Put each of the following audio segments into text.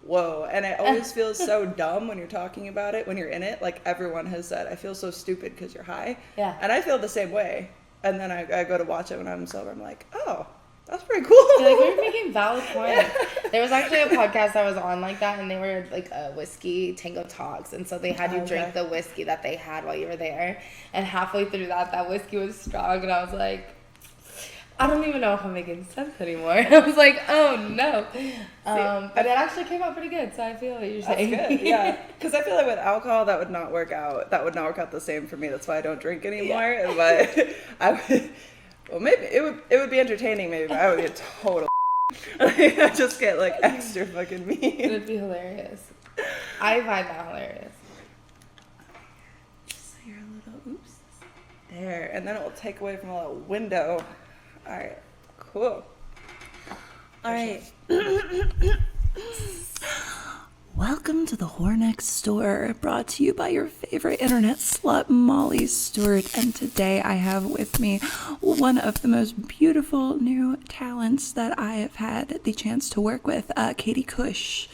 whoa. And it always feels so dumb when you're talking about it, when you're in it. Like everyone has said, I feel so stupid because you're high. Yeah. And I feel the same way. And then I go to watch it when I'm sober. I'm like, oh, that's pretty cool. Like, we were making valid points. There was actually a podcast that was on like that, and they were like a whiskey tango talks, and so they had you drink the whiskey that they had while you were there. And halfway through that whiskey was strong, and I was like, I don't even know if I'm making sense anymore. I was like, oh no. But it actually came out pretty good, so I feel what you're saying. That's good, yeah. Because I feel like with alcohol, that would not work out. That would not work out the same for me. That's why I don't drink anymore. Yeah. But I would. Well, maybe it would be entertaining, maybe, but I would get total. I just get like extra fucking mean. It would be hilarious. I find that hilarious. Just your little oops there, and then it will take away from a little window. All right, cool. All right. Welcome to the Whore Next Door, brought to you by your favorite internet slut, Molly Stewart. And today I have with me one of the most beautiful new talents that I have had the chance to work with, Katie Kush.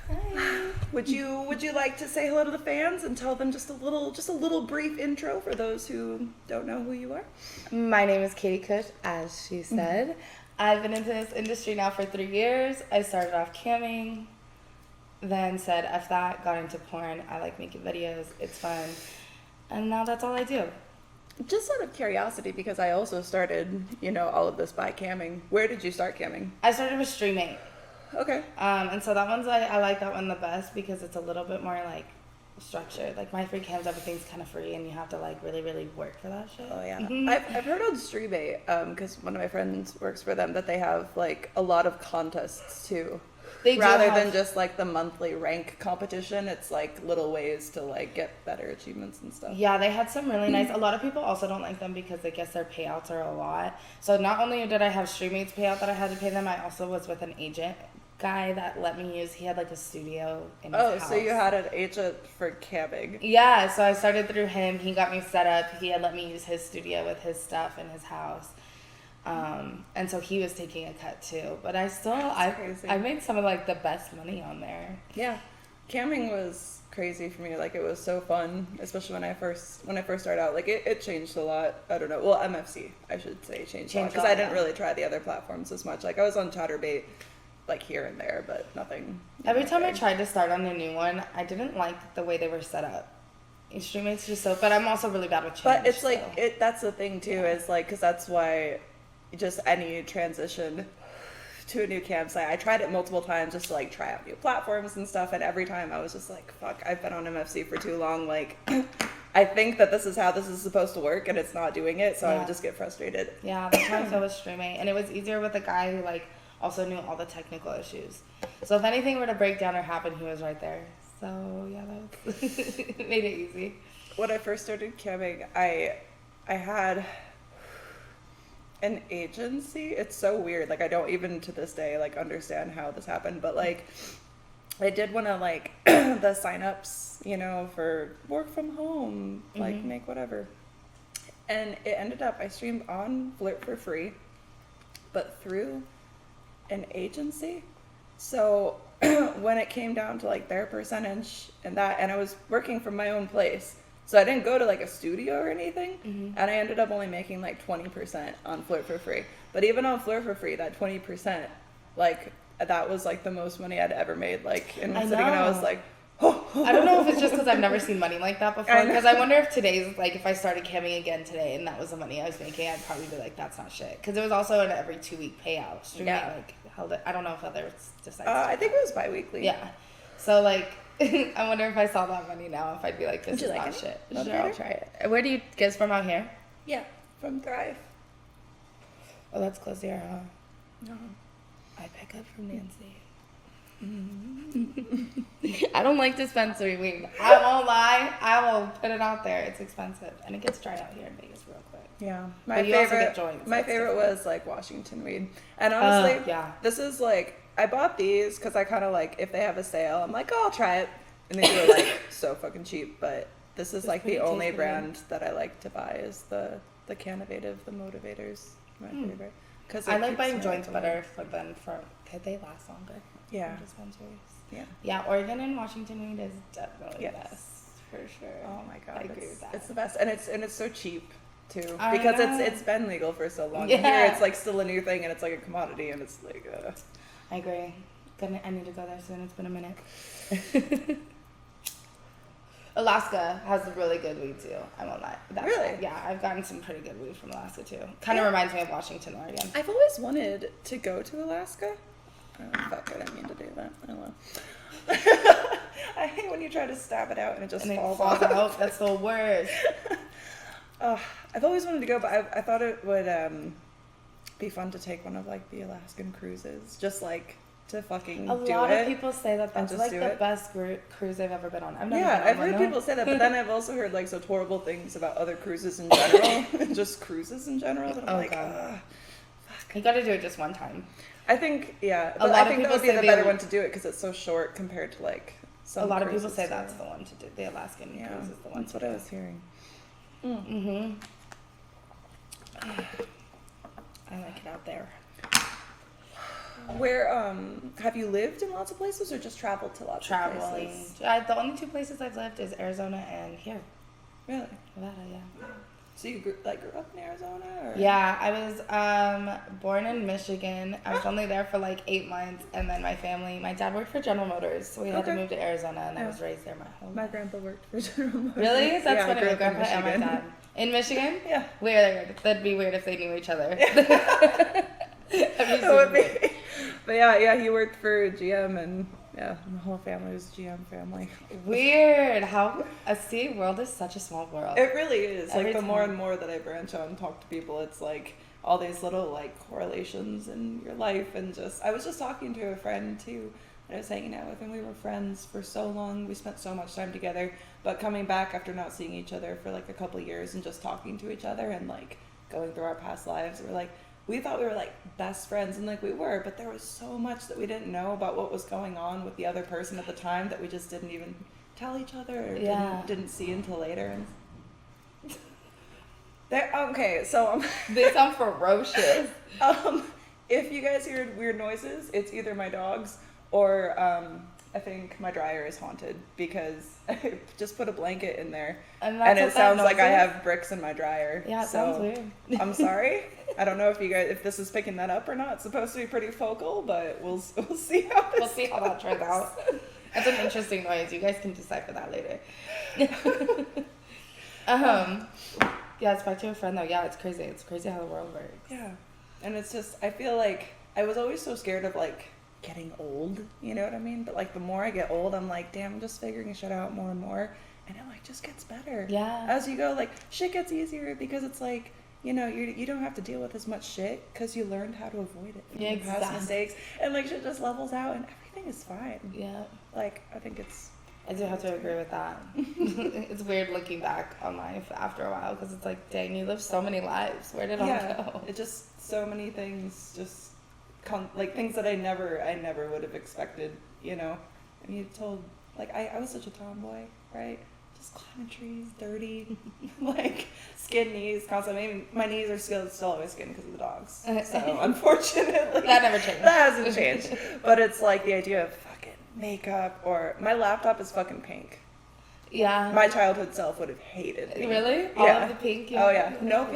Hi. Would you like to say hello to the fans and tell them just a little brief intro for those who don't know who you are? My name is Katie Kush, as she said. Mm-hmm. I've been into this industry now for 3 years. I started off camming. Then said, F that, got into porn. I like making videos. It's fun. And now that's all I do. Just out of curiosity, because I also started, all of this by camming. Where did you start camming? I started with Stream8. Okay. And so that one's, I like that one the best because it's a little bit more, like, structured. Like, my free cams, everything's kind of free, and you have to, like, really, really work for that shit. Oh, yeah. I've heard on Stream8, because one of my friends works for them, that they have, like, a lot of contests, too. Rather than just like the monthly rank competition, it's like little ways to like get better achievements and stuff. Yeah, they had some really nice. A lot of people also don't like them because I guess their payouts are a lot. So not only did I have Stream8's payout that I had to pay them, I also was with an agent guy that let me use. He had like a studio in his house. So you had an agent for camming? Yeah, so I started through him. He got me set up. He had let me use his studio with his stuff in his house. And so he was taking a cut too, but I made some of like the best money on there. Yeah, camming was crazy for me. Like it was so fun, especially when I first started out. Like it changed a lot. I don't know. Well, MFC I should say changed a lot because I didn't really try the other platforms as much. Like I was on Chatterbait, like here and there, but nothing. Every time I tried to start on a new one, I didn't like the way they were set up. Stream8's just so, but I'm also really bad with change. But it's like that's the thing too, is like because that's why. Just any transition to a new campsite. I tried it multiple times just to like try out new platforms and stuff, and every time I was just like, fuck, I've been on MFC for too long. Like, I think that this is how this is supposed to work, and it's not doing it, so I would just get frustrated. Yeah, that's how I feel with Stream8, and it was easier with a guy who like also knew all the technical issues. So if anything were to break down or happen, he was right there. So yeah, that was it made it easy. When I first started camming, I had an agency. It's so weird. Like I don't even to this day like understand how this happened, but like I did one of like the signups, for work from home, like make whatever. And it ended up I streamed on Flirt for free, but through an agency. So when it came down to like their percentage and I was working from my own place. So I didn't go to like a studio or anything, and I ended up only making like 20% on Flirt for free. But even on Flirt for free, that 20%, like that was like the most money I'd ever made. Like in one sitting, and I was like, oh. I don't know if it's just because I've never seen money like that before. Because I wonder if today's like if I started camming again today and that was the money I was making, I'd probably be like, that's not shit. Because it was also an every 2 week payout. Stream8 like held it. I don't know if others decide. I think it was bi-weekly. Yeah. So like. I wonder if I saw that money now, if I'd be like, this is not shit. Sure, I'll try it. Where do you guys from out here? Yeah, from Thrive. Oh, that's close here, huh? No. I pick up from Nancy. I don't like dispensary weed. I won't lie. I will put it out there. It's expensive, and it gets dried out here in Vegas real quick. Yeah, my favorite. Joints, my favorite was like Washington weed, and honestly, this is like. I bought these because I kind of like, if they have a sale, I'm like, oh, I'll try it. And these are like so fucking cheap, but this is like the only brand that I like to buy is the Canovative, the Motivators, my favorite. Cause I like buying joints better for them, because they last longer. Yeah. dispensaries. Yeah. Yeah, Oregon and Washington weed is definitely Yes. best for sure. Oh my god, I agree with that. it's the best, and it's so cheap too, I because know. it's been legal for so long. Yeah. And here it's like still a new thing, and it's like a commodity, and it's like. I agree. I need to go there soon. It's been a minute. Alaska has really good weed too. I won't lie. Really? Yeah, I've gotten some pretty good weed from Alaska too. Kind of reminds me of Washington, Oregon. I've always wanted to go to Alaska. Oh fuck! I didn't mean to do that. Oh well. I hate when you try to stab it out and it just falls out. That's the worst. I've always wanted to go, but I thought it would be fun to take one of like the Alaskan cruises, just like to fucking do it. A lot of people say that that's like the it. best cruise I've ever been on. I've heard people say that, but then I've also heard like such horrible things about other cruises in general, just cruises in general. That I'm like, God. You got to do it just one time. I think, yeah. But I think that would be the better one to do it because it's so short compared to like some. A lot of people say that's the one to do. The Alaskan cruise is the one. That's what I was hearing. Mm-hmm. I like it out there. Where have you lived in lots of places or just traveled to lots of places? The only two places I've lived is Arizona and here. Really? Nevada, yeah. So you grew up in Arizona? Or? Yeah, I was born in Michigan. I was only there for like 8 months, and then my dad worked for General Motors, so we had to move to Arizona, and I was raised there my whole life. My grandpa worked for General Motors. Really? That's funny. My grandpa and my dad. In Michigan? Yeah. Weird. That'd be weird if they knew each other. But yeah, he worked for GM, and yeah, my whole family was GM family. Weird. How world is such a small world. It really is. Every like the time. more and more that I branch out and talk to people, it's like all these little like correlations in your life, and I was just talking to a friend too that I was hanging out with, and we were friends for so long. We spent so much time together, but coming back after not seeing each other for like a couple of years and just talking to each other and like going through our past lives, we're like, we thought we were like best friends, and like we were, but there was so much that we didn't know about what was going on with the other person at the time that we just didn't even tell each other or didn't see until later. And okay, so they sound ferocious. If you guys hear weird noises, it's either my dogs or I think my dryer is haunted because I just put a blanket in there and it sounds like I have bricks in my dryer. Yeah, it sounds weird. I'm sorry. I don't know if this is picking that up or not. It's supposed to be pretty focal, but we'll see how that turns out. That's an interesting noise. You guys can decipher that later. Yeah, it's back to a friend though. Yeah, it's crazy. It's crazy how the world works. Yeah, and it's just I feel like I was always so scared of like getting old, you know what I mean? But like the more I get old, I'm like, damn, I'm just figuring shit out more and more, and it like just gets better. Yeah. As you go, like shit gets easier because it's like, you know, you don't have to deal with as much shit because you learned how to avoid it. Yeah, exactly. Past mistakes, and like shit just levels out and everything is fine. Yeah. Like I think I do have to agree with that. It's weird looking back on life after a while because it's like, dang, you lived so many lives. Where did it all go? It just so many things just. Like things that I never would have expected, you know. And you told, like I was such a tomboy, right? Just climbing trees, dirty, like skin knees constantly. I mean, my knees are still always skin because of the dogs. So unfortunately, that never changed. That hasn't changed. But it's like the idea of fucking makeup, or my laptop is fucking pink. Yeah. My childhood self would have hated me. Really? Yeah. All of the pink? Oh yeah. No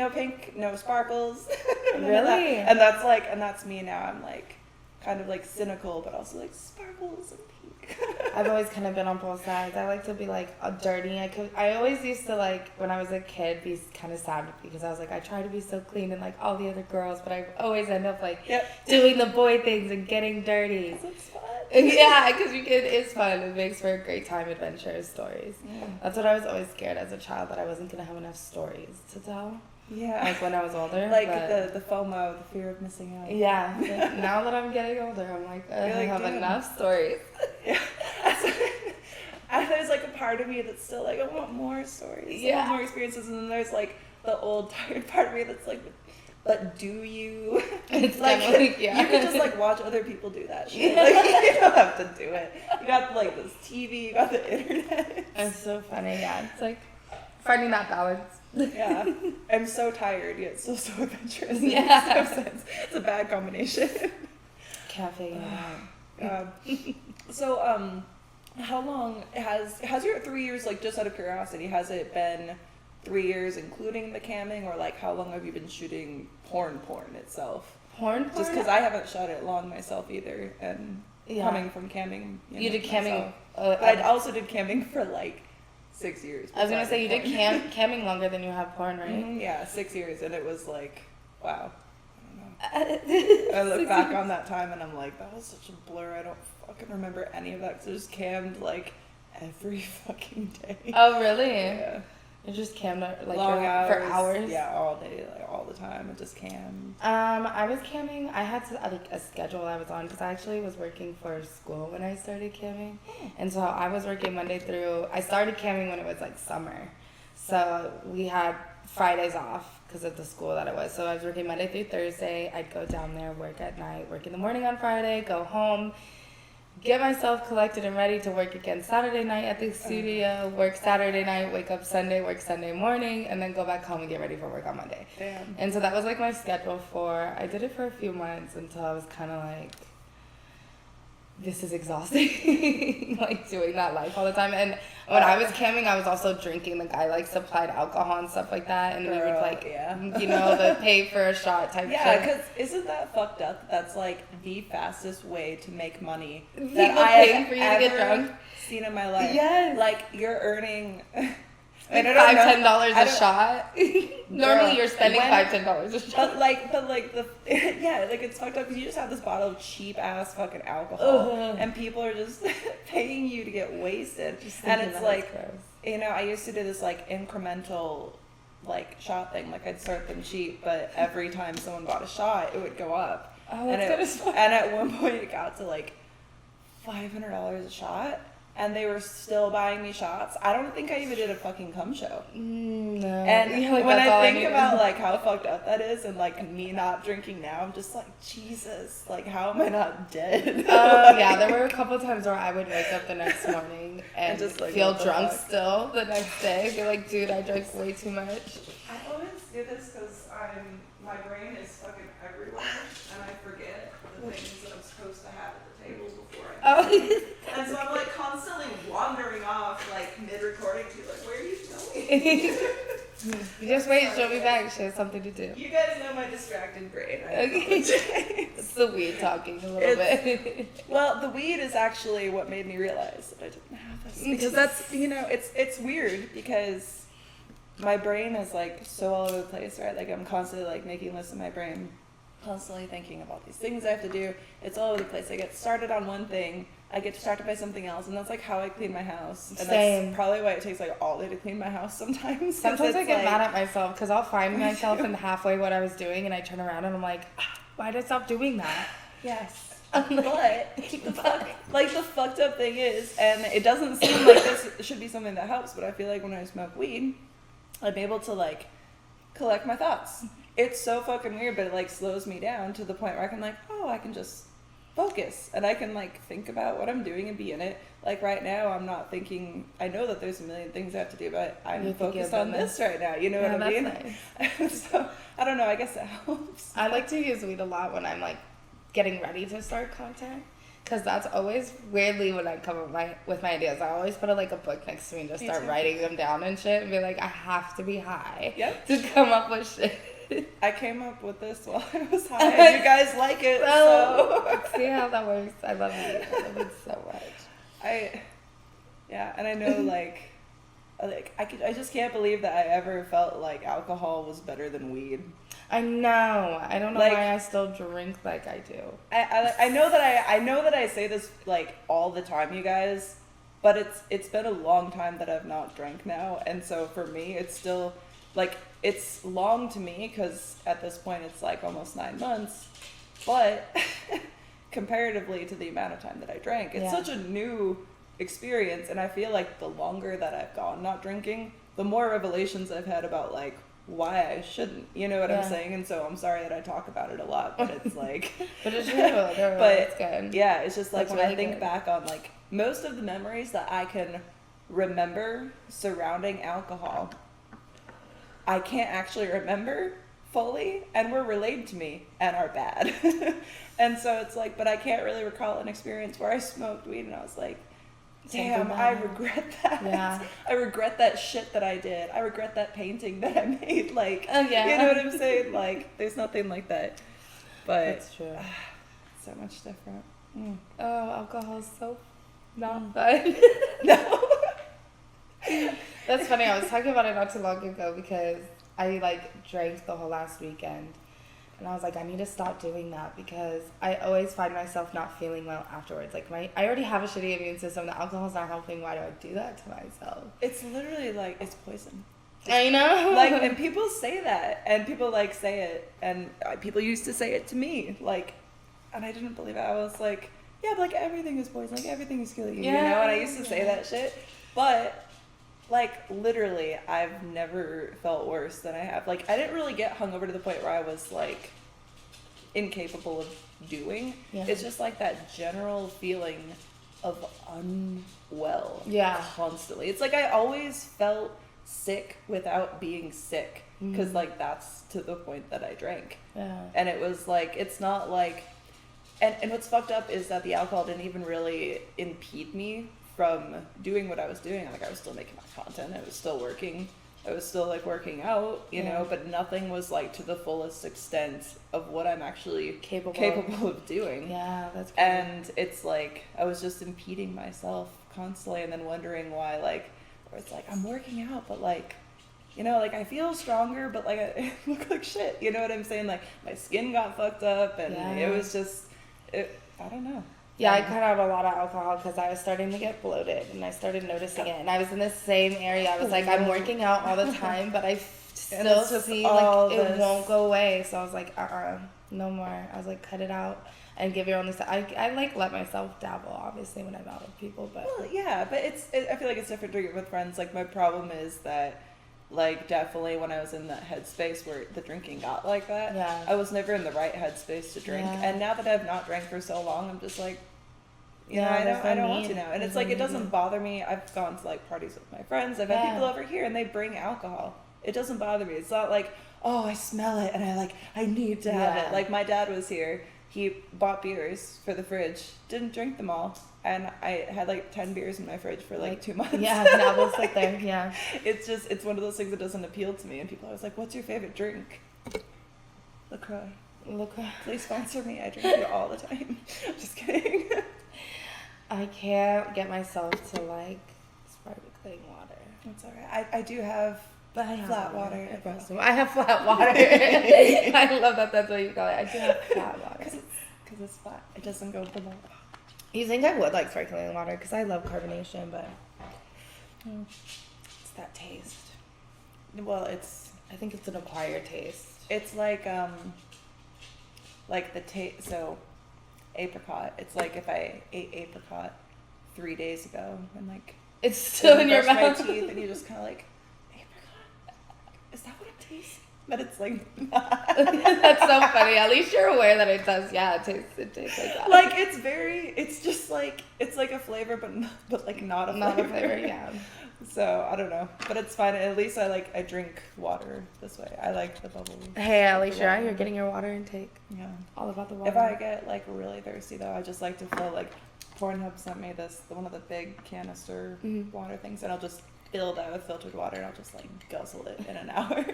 pink, no sparkles. Really? And that's me now. I'm like kind of like cynical, but also like sparkles and pink. I've always kind of been on both sides. I like to be like dirty. I always used to like when I was a kid be kind of sad because I was like I try to be so clean and like all the other girls, but I always end up like doing the boy things and getting dirty. It's fun. Yeah, because it's fun. It makes for a great time, adventures, stories. Yeah. That's what I was always scared as a child, that I wasn't gonna have enough stories to tell. Yeah. Like when I was older. Like the FOMO, the fear of missing out. Yeah. Now that I'm getting older, I'm like, I have enough stories. Yeah. And there's like a part of me that's still like, I want more stories. I want more experiences. And then there's like the old tired part of me that's like, but do you? It's like, you can just like watch other people do that shit. Like, you don't have to do it. You got like this TV, you got the internet. It's so funny, yeah. It's like finding that balance. Yeah. I'm so tired, yet still so adventurous. Yeah. It makes no sense. It's a bad combination. Can't figure it out. God. So, how long has your 3 years, like, just out of curiosity, has it been 3 years including the camming, or like how long have you been shooting porn itself? Porn? Just because I haven't shot it long myself either, and coming from camming. You did camming. But I also did camming for like 6 years. I was gonna say you did camming longer than you have porn, right? Mm-hmm, yeah, 6 years, and it was like, wow. I don't know. I look back on that time and I'm like, that was such a blur. I don't fucking remember any of that because I just cammed like every fucking day. Oh really? Yeah. You just cammed like long hours, for hours? Yeah, all day, like all the time. I just cammed. I was camming. I had to, like a schedule I was on because I actually was working for school when I started camming, and so I was working Monday through. I started camming when it was like summer, so we had Fridays off because of the school that I was. So I was working Monday through Thursday. I'd go down there, work at night, work in the morning on Friday, go home, get myself collected and ready to work again Saturday night at the studio, work Saturday night, wake up Sunday, work Sunday morning, and then go back home and get ready for work on Monday. Damn. And so that was like my schedule I did it for a few months until I was kind of like, this is exhausting, like doing that life all the time. And when I was camming, I was also drinking. The guy like supplied alcohol and stuff like that, and we would like, you know, the pay for a shot type. Yeah, shit. because isn't that fucked up? That's like the fastest way to make money People that I paying have for you to get drunk. seen in my life. Yes. Like you're earning. Like $5-10 a shot. Normally Girl, you're spending $5-10 a shot. But like the yeah, like it's fucked up because you just have this bottle of cheap ass fucking alcohol, and people are just paying you to get wasted. And it's like, you know, I used to do this like incremental like shot thing. Like I'd start them cheap, but every time someone bought a shot, it would go up. Oh, that's and at one point it got to like $500 a shot. And they were still buying me shots. I don't think I even did a fucking cum show. No. And Yeah, like, when I think about like how fucked up that is, and like me not drinking now, I'm just like, Jesus, like how am I not dead? Yeah, there were a couple of times where I would wake up the next morning and just like, feel drunk still the next day. Be like, dude, I drank way too much. I always do this because my brain is fucking everywhere, and I forget the things that I'm supposed to have at the table before I and so I'm like constantly wandering off like mid-recording to like, where are you going? You just wait, she'll be back. She has something to do. You guys know my distracted brain. It's the weed talking a little bit. Well, the weed is actually what made me realize that I didn't have this. Because that's, you know, it's weird because my brain is like so all over the place, right? Like I'm constantly like making lists in my brain, constantly thinking about these things I have to do. It's all over the place. I get started on one thing, I get distracted by something else, and that's like how I clean my house. And Same. That's probably why it takes like all day to clean my house sometimes. Sometimes I get mad at myself because I'll find myself in halfway what I was doing, and I turn around and I'm like, why did I stop doing that? Yes. But the fucked up thing is, and it doesn't seem like this should be something that helps, but I feel like when I smoke weed, I'm able to like collect my thoughts. It's so fucking weird, but it like slows me down to the point where I can like, oh, I can just focus and I can like think about what I'm doing and be in it. Like right now I'm not thinking, I know that there's a million things I have to do, but I'm focused on this right now, you know what I mean? Nice. So I don't know, I guess it helps. I like to use weed a lot when I'm like getting ready to start content, because that's always weirdly when I come up with my ideas. I always put a book next to me and just start writing them down and shit and be like, I have to be high to come up with shit. I came up with this while I was high, and you guys like it, so. See how that works. I love it. I love it so much. And I know, I just can't believe that I ever felt like alcohol was better than weed. I know. I don't know why I still drink like I do. I know that I say this like all the time, you guys, but it's been a long time that I've not drank now, and so for me, it's still like. It's long to me because at this point it's like almost 9 months, but comparatively to the amount of time that I drank, it's such a new experience, and I feel like the longer that I've gone not drinking, the more revelations I've had about like why I shouldn't, you know what I'm saying? And so I'm sorry that I talk about it a lot, but it's like but it's true. But it's good. Yeah, it's just like That's when really I think good. back on like most of the memories that I can remember surrounding alcohol, I can't actually remember fully and were relayed to me and are bad. And so it's like, but I can't really recall an experience where I smoked weed and I was like, damn, I regret that. Yeah. I regret that shit that I did. I regret that painting that I made. Like, yeah. You know what I'm saying? Like, there's nothing like that. But that's true. So much different. Oh, alcohol is so not fun. No. That's funny. I was talking about it not too long ago because I like drank the whole last weekend. And I was like, I need to stop doing that because I always find myself not feeling well afterwards. Like I already have a shitty immune system. The alcohol's not helping. Why do I do that to myself? It's literally like, it's poison. I know. Like, and people say that, and people like say it, and people used to say it to me, like, and I didn't believe it. I was like, yeah, but like everything is poison, like everything is killing you, you know? And I used to say that shit, but like literally, I've never felt worse than I have. Like, I didn't really get hungover to the point where I was like incapable of doing. Yeah. It's just like that general feeling of unwell. Yeah. Constantly. It's like I always felt sick without being sick because like that's to the point that I drank. Yeah. And it was like, it's not like, and what's fucked up is that the alcohol didn't even really impede me from doing what I was doing. Like I was still making my content, I was still working, I was still like working out, you know, but nothing was like to the fullest extent of what I'm actually capable of doing. Yeah, that's crazy. And it's like I was just impeding myself constantly and then wondering why, like, where it's like I'm working out but like, you know, like I feel stronger but like I look like shit, you know what I'm saying? Like my skin got fucked up and it was just I don't know. Yeah, I cut out a lot of alcohol because I was starting to get bloated and I started noticing it. And I was in the same area. I was like, I'm working out all the time, but I still see like it won't go away. So I was like, no more. I was like, cut it out and give your own. I like let myself dabble, obviously, when I'm out with people. But well, yeah, but I feel like it's different drinking with friends. Like my problem is that, like, definitely when I was in that headspace where the drinking got like that, I was never in the right headspace to drink. And now that I've not drank for so long, I'm just like, you know, I don't want to now. And it's like, it doesn't bother me. I've gone to like parties with my friends. I've had people over here and they bring alcohol. It doesn't bother me. It's not like, oh, I smell it and I need to have it. Like my dad was here. He bought beers for the fridge, didn't drink them all. And I had like 10 beers in my fridge for like 2 months. Yeah, now they'll sit there. Yeah. It's just, it's one of those things that doesn't appeal to me. And people are always like, what's your favorite drink? LaCroix. Please sponsor me. I drink it all the time. Just kidding. I can't get myself to like sparkling water. That's all right. I do have flat water. I have flat water. I love that that's what you call it. I do have flat water. Because it's flat. It doesn't go below. You think I would like sparkling water because I love carbonation, but it's that taste. Well, I think it's an acquired taste. It's like the taste. So, apricot. It's like if I ate apricot 3 days ago and like it's still in your mouth. My teeth, and you just kind of like, apricot. Is that what it tastes? But it's like not. That's so funny. At least you're aware that it does. Yeah, it tastes like that. Like it's just like it's like a flavor, but like not a flavor. Not a flavor. Yeah. So I don't know, but it's fine. At least I drink water this way. I like the bubbles. Hey, at least you're out here getting your water intake. Yeah. All about the water. If I get like really thirsty though, I just like to fill like Pornhub sent me one of the big canister water things, and I'll just fill that with filtered water, and I'll just like guzzle it in an hour.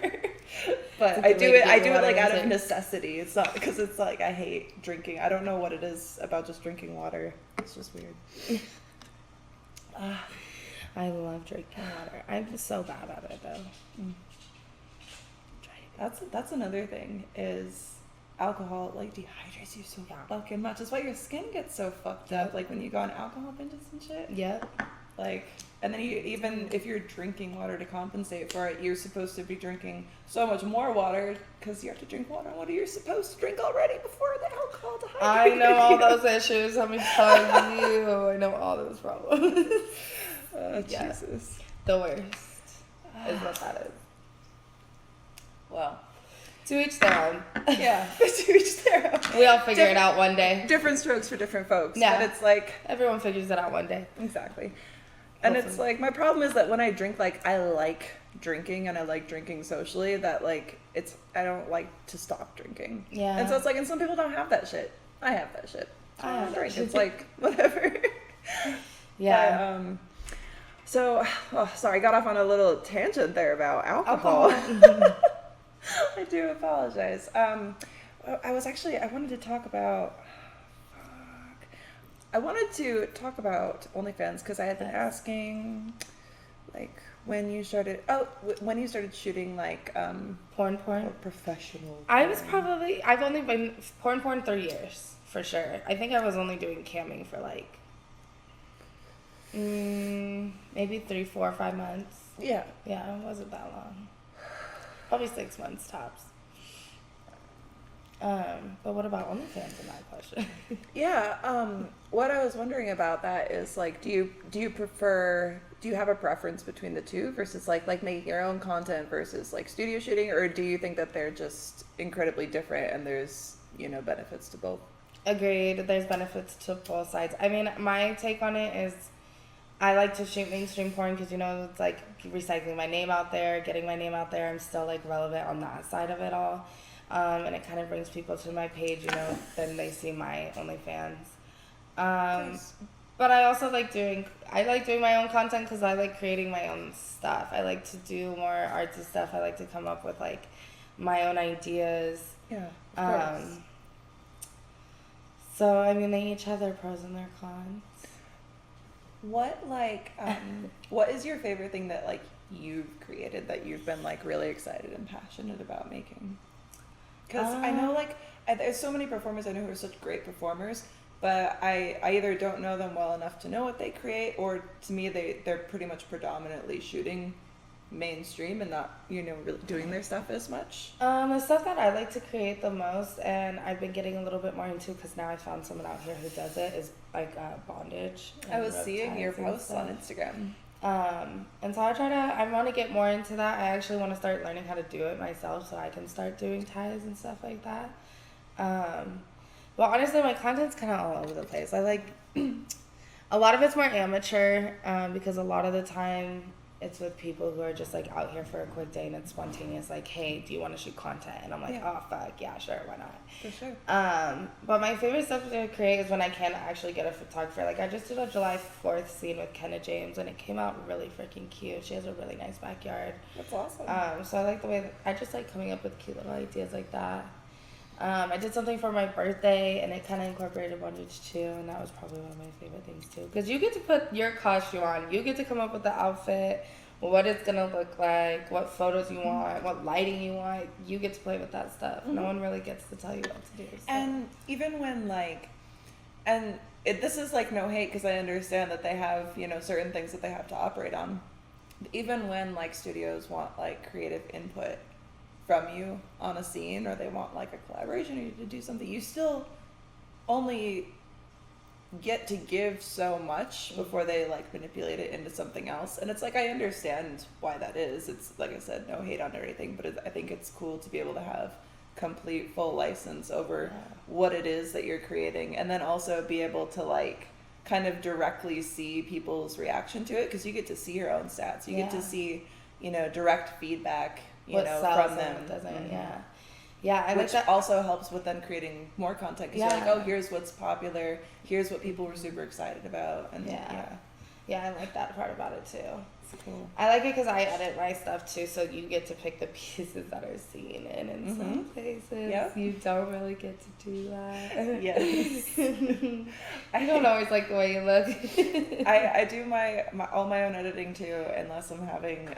But I do it like out of necessity. It's not because it's like I hate drinking. I don't know what it is about just drinking water. It's just weird. I love drinking water. I'm so bad at it though. That's another thing is alcohol like dehydrates you so fucking much. That's why your skin gets so fucked up like when you go on alcohol binges and shit. Yep. Like, and then even if you're drinking water to compensate for it, you're supposed to be drinking so much more water because you have to drink water. What are you supposed to drink already before the alcohol dehydrates? I know all those issues. Let me tell you. I know all those problems. Jesus. The worst is what that is. Well, to each their own. Yeah, to each their own. We all figure it out one day. Different strokes for different folks. Yeah. But it's like... everyone figures it out one day. Exactly. And it's like, my problem is that when I drink, like, I like drinking and I like drinking socially, that like I don't like to stop drinking. Yeah. And so it's like, and some people don't have that shit. I have that shit. So I don't drink. It's like whatever. Yeah. But, so, sorry, I got off on a little tangent there about alcohol. I do apologize. I wanted to talk about OnlyFans because I had been asking, like, when you started shooting, like, porn, or professional. I've only been porn 3 years, for sure. I think I was only doing camming for, like, maybe 3, 4, 5 months. Yeah. Yeah, it wasn't that long. Probably 6 months tops. But what about OnlyFans in that question? Yeah, what I was wondering about that is, like, do you have a preference between the two versus like making your own content versus like studio shooting, or do you think that they're just incredibly different and there's, benefits to both? Agreed. There's benefits to both sides. I mean, my take on it is I like to shoot mainstream porn because, it's like recycling my name out there, getting my name out there. I'm still like relevant on that side of it all. And it kind of brings people to my page, then they see my OnlyFans. Nice. But I also like doing my own content because I like creating my own stuff. I like to do more artsy stuff. I like to come up with like my own ideas. Yeah, of course. So, I mean, they each have their pros and their cons. What, like, what is your favorite thing that, like, you've created that you've been, like, really excited and passionate about making? Because I know, like, there's so many performers I know who are such great performers, but I either don't know them well enough to know what they create, or to me they're pretty much predominantly shooting mainstream and not, really doing their stuff as much. The stuff that I like to create the most, and I've been getting a little bit more into because now I found someone out here who does it, is like bondage. I was seeing your posts on Instagram. And so I want to get more into that. I actually want to start learning how to do it myself so I can start doing ties and stuff like that. But honestly, my content's kind of all over the place. I like, a lot of it's more amateur, because a lot of the time it's with people who are just like out here for a quick day and it's spontaneous, like, hey, do you want to shoot content? And I'm like, oh fuck yeah, sure, why not? For sure. But my favorite stuff to create is when I can actually get a photographer. Like, I just did a July 4th scene with Kenna James and it came out really freaking cute. She has a really nice backyard. That's awesome. So I like the way that I just like coming up with cute little ideas like that. I did something for my birthday and it kind of incorporated bondage too, and that was probably one of my favorite things too, because you get to put your costume on, you get to come up with the outfit, what it's gonna look like, what photos you want, what lighting you want. You get to play with that stuff. No one really gets to tell you what to do. So. And even when this is like no hate, because I understand that they have certain things that they have to operate on. Even when like studios want like creative input from you on a scene, or they want like a collaboration or you to do something, you still only get to give so much before they like manipulate it into something else. And it's like, I understand why that is. It's like I said, no hate on anything, but I think it's cool to be able to have complete full license over what it is that you're creating, and then also be able to like kind of directly see people's reaction to it, because you get to see your own stats, you get to see direct feedback from them. Yeah, which also helps with then creating more content, because you're like, oh, here's what's popular, here's what people were super excited about, and I like that part about it too. It's cool. I like it because I edit my stuff too, so you get to pick the pieces that are seen, and in some places you don't really get to do that. Yes. I don't always like the way you look. I do all my own editing too, unless I'm having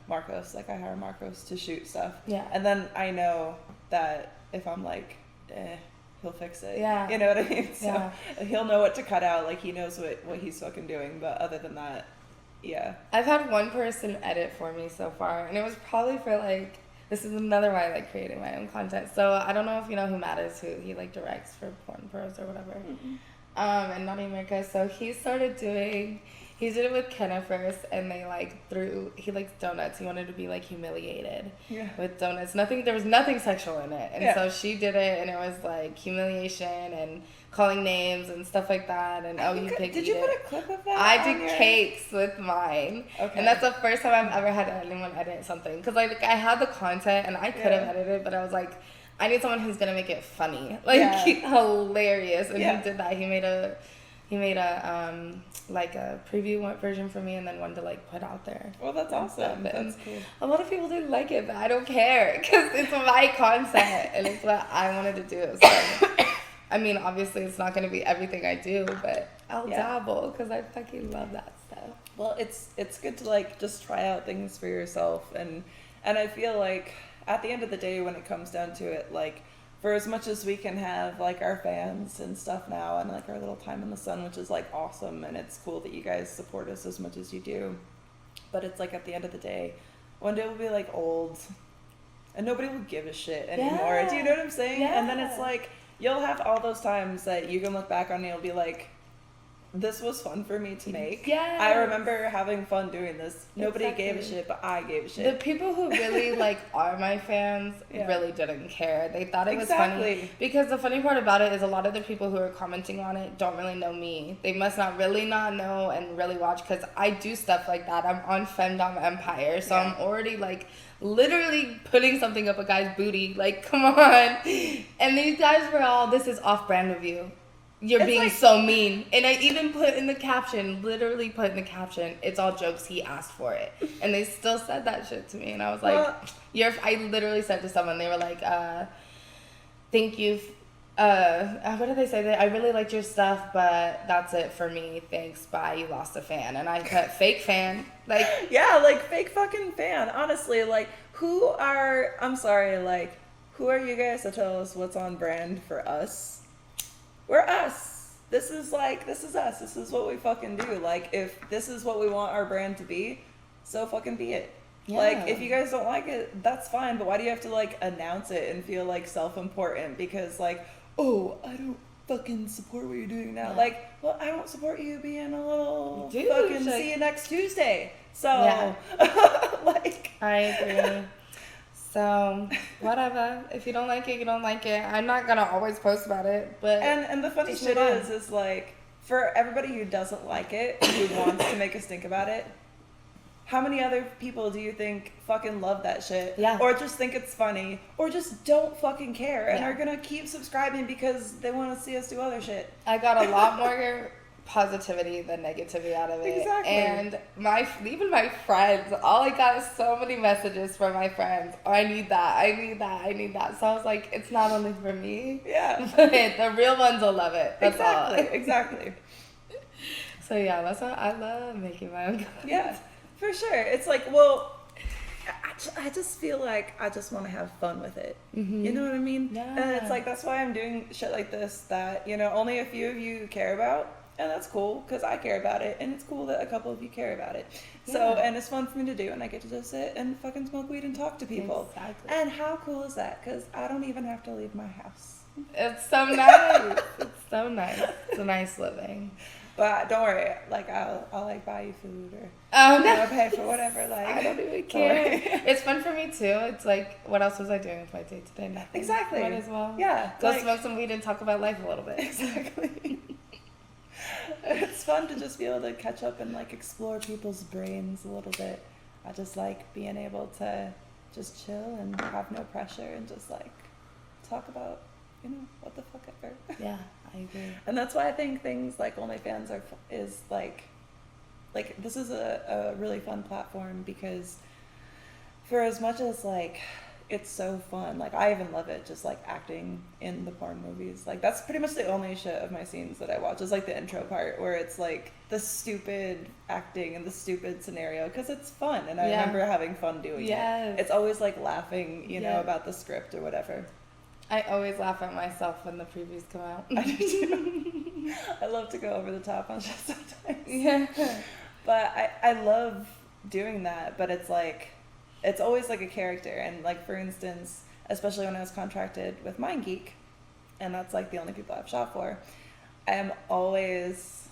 Marcos, like I hire Marcos to shoot stuff. Yeah. And then I know that if I'm like, he'll fix it. Yeah. You know what I mean? So he'll know what to cut out, like he knows what he's fucking doing, but other than that, yeah. I've had one person edit for me so far, and it was probably for like, this is another way I like creating my own content. So I don't know if you know who Matt is, who he like directs for Porn Pros or whatever. And Naughty America. So he started doing, He did it with Kenna first, and they he likes donuts. He wanted to be like humiliated with donuts. There was nothing sexual in it. And so she did it, and it was like humiliation and calling names and stuff like that. And did you put a clip of that? I did cakes with mine. Okay. And that's the first time I've ever had anyone edit something. Because I had the content, and I could have edited, but I was like, I need someone who's going to make it funny. Hilarious. And he did that. He made a preview version for me, and then one to put out there. Well, that's awesome. That's cool. A lot of people didn't like it, but I don't care because it's my content and it's what I wanted to do. So, I mean, obviously, it's not going to be everything I do, but I'll dabble because I fucking love that stuff. Well, it's good to just try out things for yourself, and I feel like at the end of the day, when it comes down to it, for as much as we can have our fans and stuff now and our little time in the sun, which is awesome, and it's cool that you guys support us as much as you do, but it's at the end of the day, one day we'll be old and nobody will give a shit anymore. Do you know what I'm saying? And then it's you'll have all those times that you can look back on and you'll be this was fun for me to make. Yes. I remember having fun doing this. Nobody gave a shit, but I gave a shit. The people who really are my fans really didn't care. They thought it was funny. Because the funny part about it is a lot of the people who are commenting on it don't really know me. They must not know and really watch, because I do stuff like that. I'm on Femdom Empire, so I'm already literally putting something up a guy's booty. Come on. And these guys were all, this is off-brand of you. You're being so mean. And I even put in the caption, it's all jokes, he asked for it. And they still said that shit to me. And I was I literally said to someone, they were thank you. What did they say? I really liked your stuff, but that's it for me. Thanks, bye, you lost a fan. And I put fake fan. Fake fucking fan. Honestly, who are you guys to tell us what's on brand for us? We're us. This is us. This is what we fucking do. If this is what we want our brand to be, so fucking be it. Yeah. If you guys don't like it, that's fine. But why do you have to announce it and feel self-important? Because oh, I don't fucking support what you're doing now. Yeah. Well, I don't support you being a little fucking see you next Tuesday. So, I agree. So, whatever. If you don't like it, you don't like it. I'm not going to always post about it, but... And the funny shit is for everybody who doesn't like it, who wants to make us think about it, how many other people do you think fucking love that shit? Yeah. Or just think it's funny, or just don't fucking care and are going to keep subscribing because they want to see us do other shit? I got a lot more positivity than negativity out of it. Exactly. And even my friends, all I got is so many messages from my friends. Oh, I need that. So I was it's not only for me. Yeah. But the real ones will love it. That's all. Exactly. So yeah, that's why I love making my own content. Yeah, for sure. It's I just feel I just want to have fun with it. Mm-hmm. You know what I mean? Yeah. And it's that's why I'm doing shit like this that, only a few of you care about. And that's cool, because I care about it, and it's cool that a couple of you care about it. Yeah. So, and it's fun for me to do, and I get to just sit and fucking smoke weed and talk to people. Exactly. And how cool is that? Because I don't even have to leave my house. It's so nice. It's so nice. It's a nice living. But don't worry, I'll buy you food or pay for whatever. I don't even care. It's fun for me too. It's what else was I doing with my day today? Nothing. Exactly. Might as well. Yeah. Go smoke some weed and talk about life a little bit. Exactly. It's fun to just be able to catch up and explore people's brains a little bit. I just like being able to just chill and have no pressure and just talk about what the fuck ever. Yeah, I agree. And that's why I think things like OnlyFans is this is a really fun platform, because for as much as it's so fun, I even love it just acting in the porn movies. That's pretty much the only shit of my scenes that I watch is the intro part, where it's the stupid acting and the stupid scenario, because it's fun, and I remember having fun doing it. It's always laughing about the script or whatever. I always laugh at myself when the previews come out. I do too. I love to go over the top on shit sometimes. Yeah. But I love doing that, but it's it's always a character. And for instance, especially when I was contracted with MindGeek, and that's the only people I've shot for, I am always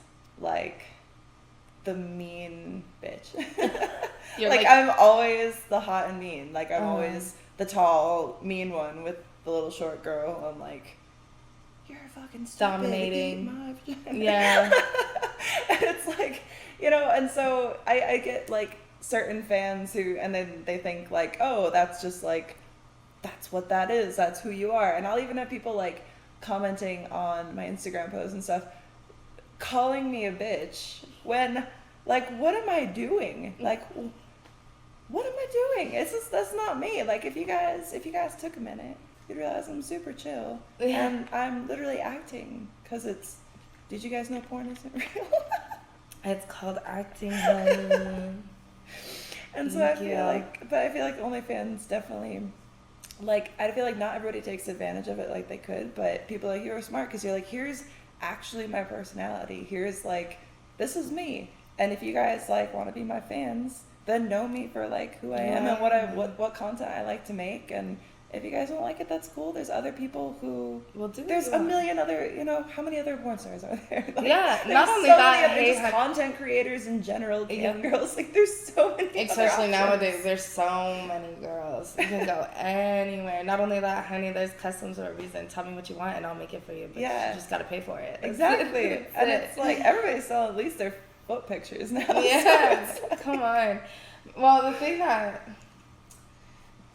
the mean bitch. You're like I'm always the hot and mean. Like I'm always the tall, mean one with the little short girl. I'm like, you're fucking stupid. Dominating. Yeah. And it's like, you know, and so I get like certain fans who, and then they think like, oh, that's just like, that's what that is. That's who you are. And I'll even have people like commenting on my Instagram posts and stuff, calling me a bitch when, like, what am I doing? Like, what am I doing? It's just, that's not me. Like, if you guys took a minute, you'd realize I'm super chill. And I'm literally acting because it's, did you guys know porn isn't real? It's called acting, honey. And so I feel like OnlyFans definitely, like, I feel like not everybody takes advantage of it like they could, but people like you are smart because you're like, here's actually my personality. Here's like, this is me. And if you guys like want to be my fans, then know me for like who I am and what content I like to make. And if you guys don't like it, that's cool. There's other people who will do it. There's a million other, you know, how many other porn stars are there? Like, yeah, not only that, just content creators in general, cam girls. Like, there's so many. Especially nowadays, there's so many girls. You can go anywhere. Not only that, honey, there's customs for a reason. Tell me what you want, and I'll make it for you. But you just gotta pay for it. Exactly. And it's like everybody's selling at least their foot pictures now. Yeah, so come on. Well, the thing that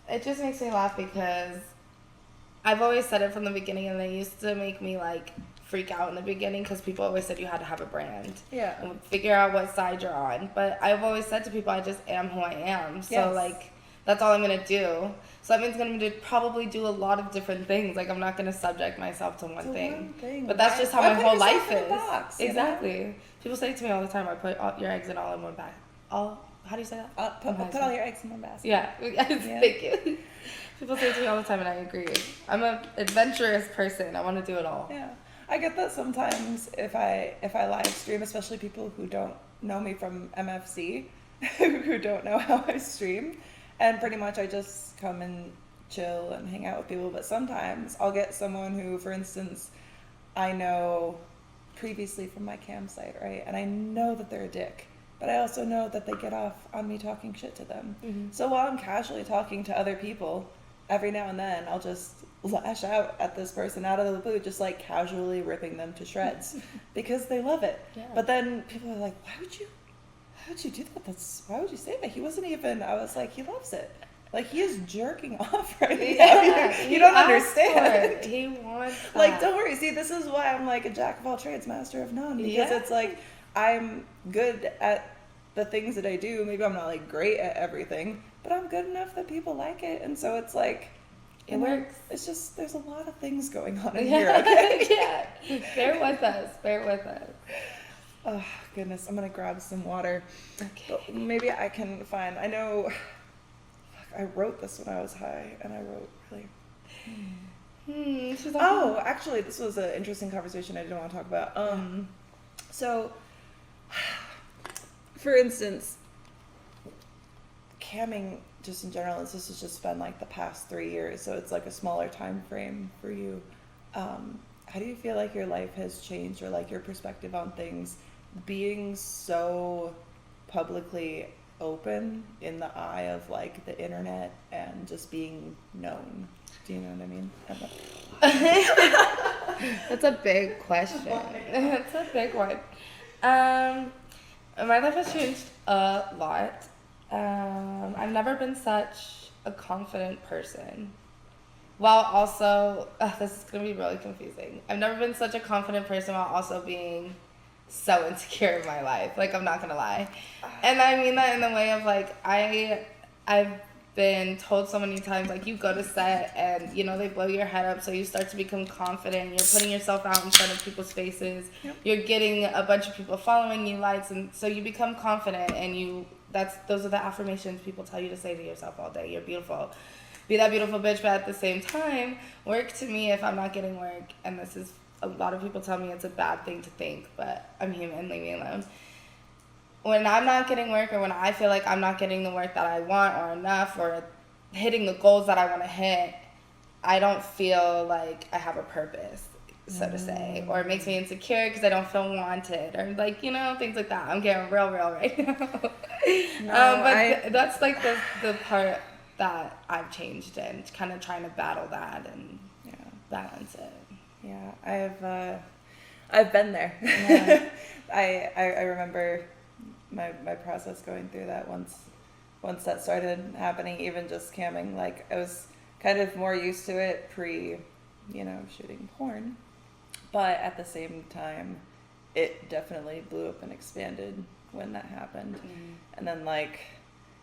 it just makes me laugh because I've always said it from the beginning, and they used to make me like freak out in the beginning because people always said you had to have a brand. Yeah. And figure out what side you're on. But I've always said to people, I just am who I am. So like, that's all I'm gonna do. So that means I'm gonna probably do a lot of different things. Like, I'm not gonna subject myself to one thing. But that's just how my whole life is. Box, exactly. Know? People say to me all the time, I put all your eggs in all in one bag. How do you say that? Put all your eggs in one basket. Yeah. Thank you. People say it to me all the time, and I agree. I'm an adventurous person. I want to do it all. Yeah. I get that sometimes if I live stream, especially people who don't know me from MFC, who don't know how I stream, and pretty much I just come and chill and hang out with people. But sometimes I'll get someone who, for instance, I know previously from my campsite, right? And I know that they're a dick. But I also know that they get off on me talking shit to them. Mm-hmm. So while I'm casually talking to other people, every now and then I'll just lash out at this person out of the blue, just like casually ripping them to shreds because they love it. Yeah. But then people are like, why would you do that? Why would you say that? He wasn't even, I was like, he loves it. Like, he is jerking off right now. You don't understand. He wants that. Like, don't worry. See, this is why I'm like a jack of all trades, master of none. Because it's like, I'm good at the things that I do. Maybe I'm not like great at everything, but I'm good enough that people like it. And so it's like, it works. It's just, there's a lot of things going on in here, okay? Yeah. Bear with us. Oh, goodness. I'm going to grab some water. Okay. But maybe I can find, I know, I wrote this when I was high, and I wrote really... Oh, actually, this was an interesting conversation I didn't want to talk about. So, for instance, camming just in general, this has just been like the past 3 years, so it's like a smaller time frame for you. How do you feel like your life has changed, or like your perspective on things being so publicly open in the eye of like the internet and just being known? Do you know what I mean? That's a big question. That's a big one. My life has changed a lot. I've never been such a confident person. While also, this is going to be really confusing. I've never been such a confident person while also being so insecure in my life. Like, I'm not going to lie. And I mean that in the way of, like, I've been told so many times, like, you go to set and, you know, they blow your head up, so you start to become confident. You're putting yourself out in front of people's faces. Yep. You're getting a bunch of people following you, likes, and so you become confident, and those are the affirmations people tell you to say to yourself all day. You're beautiful. Be that beautiful bitch, but at the same time, work to me if I'm not getting work, and this is, a lot of people tell me it's a bad thing to think, but I'm human, leave me alone. When I'm not getting work, or when I feel like I'm not getting the work that I want or enough, or hitting the goals that I want to hit, I don't feel like I have a purpose. so to say, or it makes me insecure because I don't feel wanted, or like, things like that. I'm getting real right now. That's like the part that I've changed and kind of trying to battle that and balance it. Yeah, I've been there. Yeah. I remember my process going through that once that started happening, even just camming. Like, I was kind of more used to it pre, shooting porn. But at the same time, it definitely blew up and expanded when that happened. Mm. And then, like,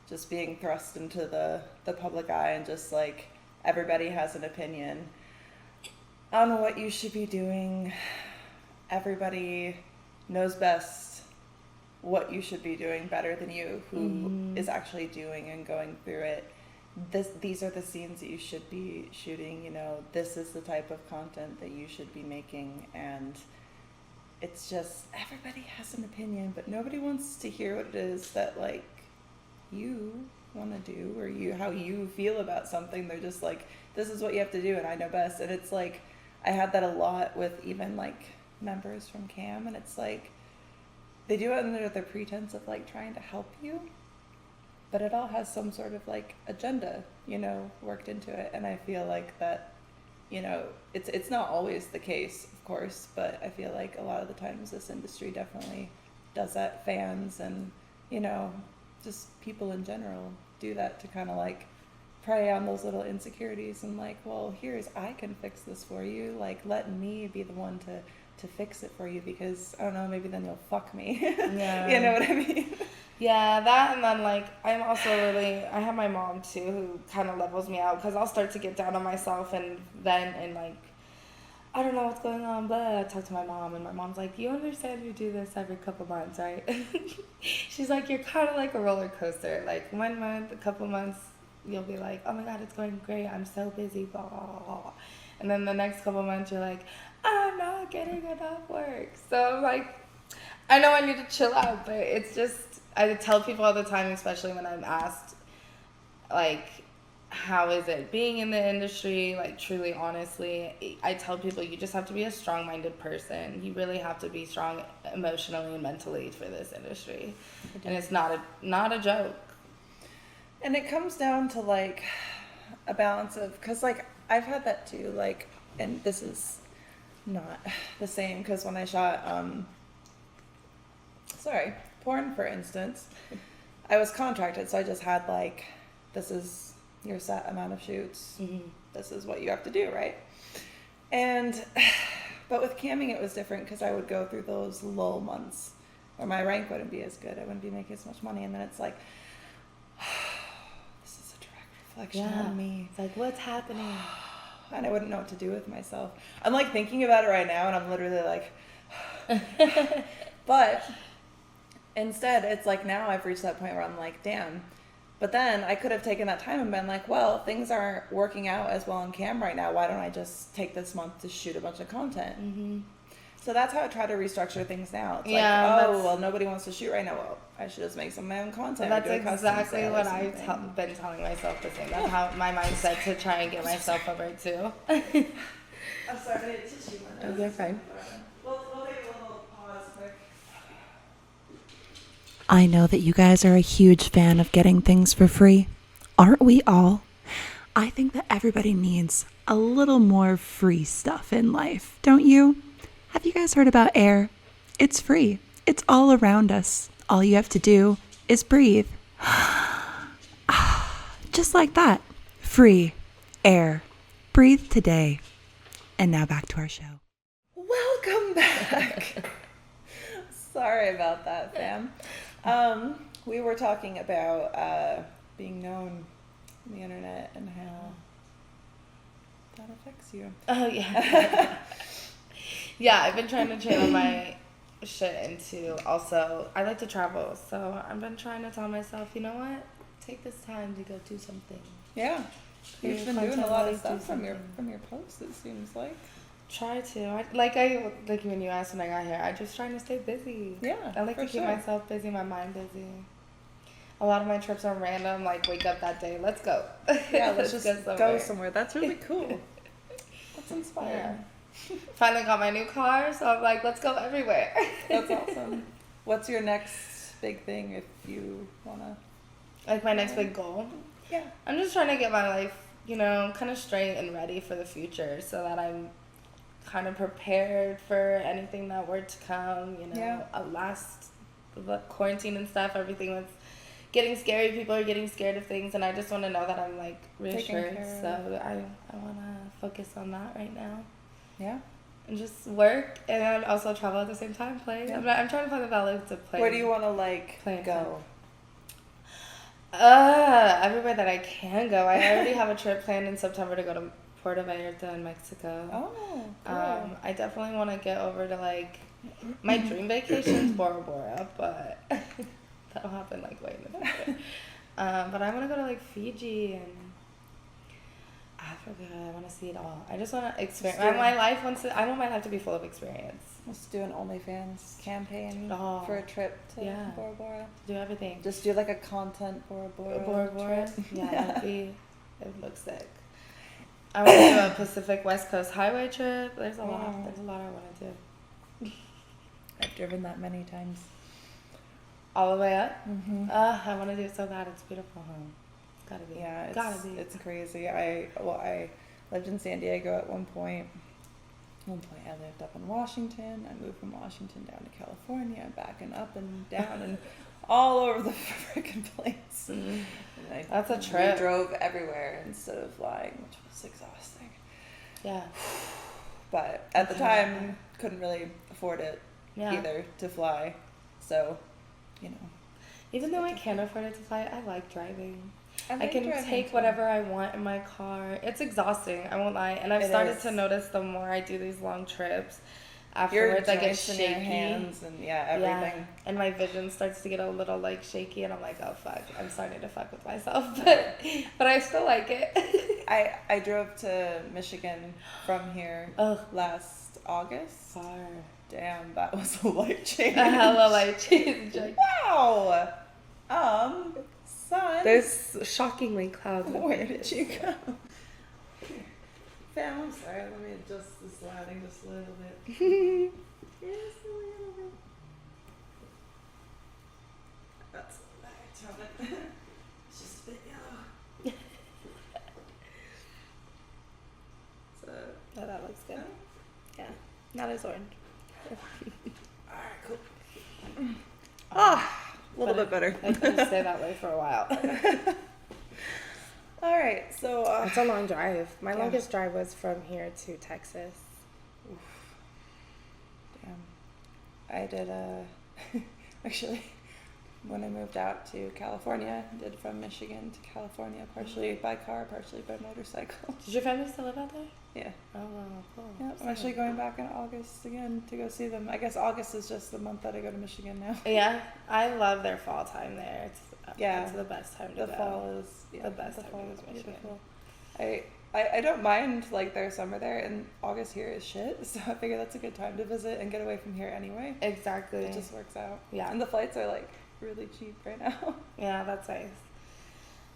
just being thrust into the public eye and just, like, everybody has an opinion on what you should be doing. Everybody knows best what you should be doing better than you, who is actually doing and going through it. These are the scenes that you should be shooting, this is the type of content that you should be making. And it's just, everybody has an opinion, but nobody wants to hear what it is that, like, you want to do, or how you feel about something. They're just like, this is what you have to do and I know best. And it's like, I had that a lot with even, like, members from CAM, and it's like, they do it under the pretense of, like, trying to help you, but it all has some sort of, like, agenda, worked into it. And I feel like that, it's not always the case, of course, but I feel like a lot of the times this industry definitely does that. Fans and, just people in general do that to kind of, like, prey on those little insecurities and, like, well, I can fix this for you. Like, let me be the one to fix it for you, because I don't know, maybe then you'll fuck me. Yeah. You know what I mean? Yeah, that, and then, like, I'm also I have my mom too, who kind of levels me out, because I'll start to get down on myself, and like, I don't know what's going on, but I talk to my mom, and my mom's like, you understand you do this every couple months, right? She's like, you're kind of like a roller coaster. Like, 1 month, a couple months, you'll be like, oh my God, it's going great, I'm so busy, blah, blah, blah. And then the next couple months, you're like, I'm not getting enough work. So I'm like, I know I need to chill out, but it's just, I tell people all the time, especially when I'm asked, like, how is it being in the industry, like, truly, honestly, I tell people, you just have to be a strong-minded person. You really have to be strong emotionally and mentally for this industry. And it's not a joke. And it comes down to, like, a balance of, because, like, I've had that too, like, and this is not the same, because when I shot, porn, for instance, I was contracted, so I just had, like, this is your set amount of shoots. Mm-hmm. This is what you have to do, right? And, but with camming, it was different, because I would go through those lull months where my rank wouldn't be as good. I wouldn't be making as much money, and then it's like, this is a direct reflection on me. It's like, what's happening? And I wouldn't know what to do with myself. I'm, like, thinking about it right now, and I'm literally like, but instead, it's like, now I've reached that point where I'm like, damn. But then I could have taken that time and been like, well, things aren't working out as well on cam right now. Why don't I just take this month to shoot a bunch of content? Mm-hmm. So that's how I try to restructure things now. It's like, well, nobody wants to shoot right now. Well, I should just make some of my own content. That's exactly what I've been telling myself the same. That's how my mindset to try and get myself over too. I'm sorry, I need a tissue. Okay, fine. We'll take a little pause quick. I know that you guys are a huge fan of getting things for free. Aren't we all? I think that everybody needs a little more free stuff in life, don't you? Have you guys heard about air? It's free. It's all around us. All you have to do is breathe. Just like that. Free air. Breathe today. And now back to our show. Welcome back. Sorry about that, fam. We were talking about being known on the internet and how that affects you. Oh, yeah. Yeah, I've been trying to channel my shit into, also, I like to travel, so I've been trying to tell myself, you know what? Take this time to go do something. Yeah. You've been doing a lot of stuff from your posts, it seems like. Try to. Like when you asked when I got here, I just trying to stay busy. Yeah, I like to keep myself busy, my mind busy. A lot of my trips are random, like wake up that day, let's go. Yeah, let's just go somewhere. That's really cool. That's inspiring. Finally got my new car, so I'm like, let's go everywhere. That's awesome. What's your next big thing if you wanna? Like my next big goal? Yeah. I'm just trying to get my life, kind of straight and ready for the future so that I'm kind of prepared for anything that were to come, Yeah. The quarantine and stuff, everything was getting scary. People are getting scared of things, and I just want to know that I'm like reassured. So I want to focus on that right now. Yeah. And just work and also travel at the same time, play. Yeah. I'm trying to find the balance to play. Where do you want to go? Everywhere that I can go. I already have a trip planned in September to go to Puerto Vallarta in Mexico. Oh, cool. I definitely want to get over to my dream vacation is Bora Bora, but that'll happen way in the future. But I want to go to Fiji and Africa. I want to see it all. I just want to experience. I want my life to be full of experience. Let's do an OnlyFans campaign for a trip to Bora Bora. Do everything. Just do a content Bora Bora trip. Yeah, it would look sick. I want to do a Pacific West Coast Highway trip. There's a lot I want to do. I've driven that many times. All the way up? Mm-hmm. I want to do it so bad. It's beautiful, huh? Gotta be. Yeah, it's crazy. I lived in San Diego at one point. I lived up in Washington. I moved from Washington down to California, back and up and down and all over the freaking place. Mm-hmm. And that's a trip. We drove everywhere instead of flying, which was exhausting. Yeah. But at the time, couldn't really afford it either to fly. So, Even though I can't afford it to fly, I like driving. I can take too. Whatever I want in my car. It's exhausting, I won't lie. And I've started to notice the more I do these long trips, afterwards I get shaky. Your hands and everything. Yeah. And my vision starts to get a little shaky, and I'm like, oh fuck, I'm starting to fuck with myself. But I still like it. I drove to Michigan from here last August. Far. Damn, that was a life change. A hella life change. Wow. Son. There's shockingly clouds. Where did you go? Fam, I'm sorry. Let me adjust this lighting just a little bit. Just a little bit. That's the light on it. It's just a bit yellow. So, that looks good. Yeah, not as orange. Alright, cool. A little bit better. I can stay that way for a while. Alright, so it's a long drive. My longest drive was from here to Texas. Oof. Damn. I did actually when I moved out to California, I did from Michigan to California, partially by car, partially by motorcycle. Did your family still live out there? Yeah. Oh, cool. Yeah, I'm actually going back in August again to go see them. I guess August is just the month that I go to Michigan now. Yeah, I love their fall time there. It's the best time to go. The fall is the best time to go to Michigan. Beautiful. I don't mind their summer there, and August here is shit, so I figure that's a good time to visit and get away from here anyway. Exactly. It just works out. Yeah. And the flights are really cheap right now. Yeah, that's nice.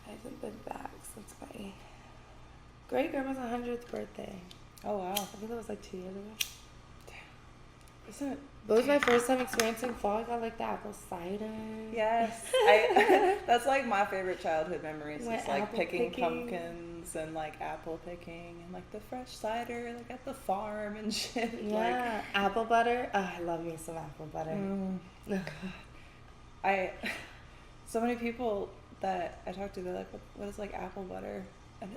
I haven't been back since my great grandma's 100th birthday. Oh wow. I think that was 2 years ago. Damn. Isn't it? But it was my first time experiencing fall. I got the apple cider. Yes. That's my favorite childhood memories. It's picking pumpkins and apple picking and the fresh cider at the farm and shit. Yeah. Apple butter. Oh, I love me some apple butter. So many people that I talk to, they're like, what is apple butter? And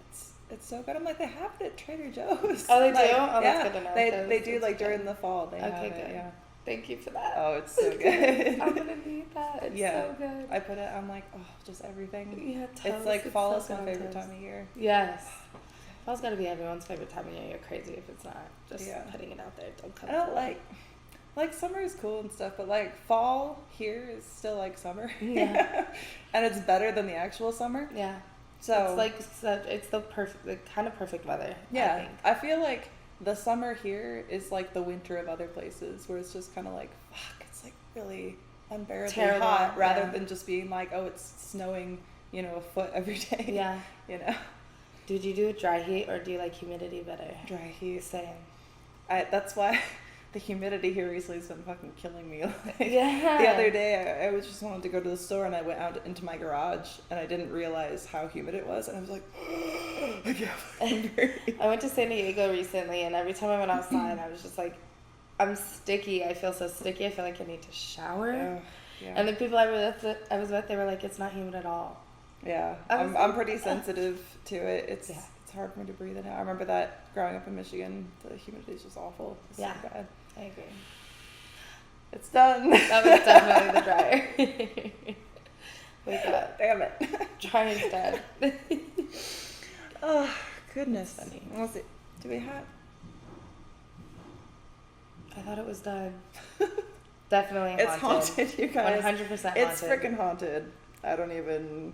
it's so good. I'm like, they have it at Trader Joe's. Oh, they do? Oh, that's good to know. They do during the fall. They have good. it, yeah. Thank you for that. Oh, it's so good. I'm gonna need that. It's so good. I put it. I'm like, just everything. Yeah, toast. It's fall is my favorite time of year. Yes. Fall's gotta be everyone's favorite time of year. You're crazy if it's not. Just putting it out there. Don't come. I don't summer is cool and stuff, but fall here is still summer. Yeah. And it's better than the actual summer. Yeah. So it's the kind of perfect weather. Yeah. I feel the summer here is the winter of other places, where it's just kind of fuck, it's really unbearably hot, rather than just being it's snowing, a foot every day. Yeah. Did you do dry heat or do you like humidity better? Dry heat. Same. That's why the humidity here recently has been fucking killing me. Yeah. The other day, I was just wanted to go to the store, and I went out into my garage, and I didn't realize how humid it was, and I was like, I can't fucking breathe. I went to San Diego recently, and every time I went outside, I was just like, I'm sticky. I feel so sticky. I feel like I need to shower. Yeah. And the people I was with, they were like, it's not humid at all. Yeah, I'm pretty sensitive to it. It's hard for me to breathe in it. I remember that growing up in Michigan, the humidity is just awful. It's so bad. I agree. It's done. That was definitely the dryer. Wake up. Damn it. Dryer's done. Oh, goodness. That's funny. Let's see. Do we have... I thought it was done. Definitely haunted. It's haunted, you guys. 100% haunted. It's freaking haunted. I don't even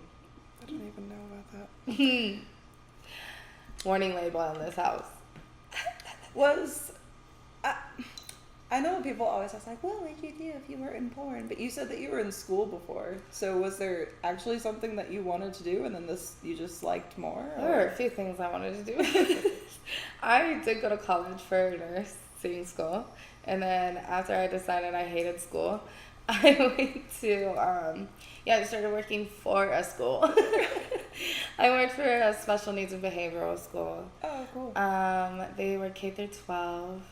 know about that. Warning label on this house. I know people always ask, like, what would you do if you were in porn? But you said that you were in school before. So was there actually something that you wanted to do, and then this you just liked more? Or? There were a few things I wanted to do. I did go to college for nursing school. And then after I decided I hated school, I went to, I started working for a school. I worked for a special needs and behavioral school. Oh, cool. They were K through 12.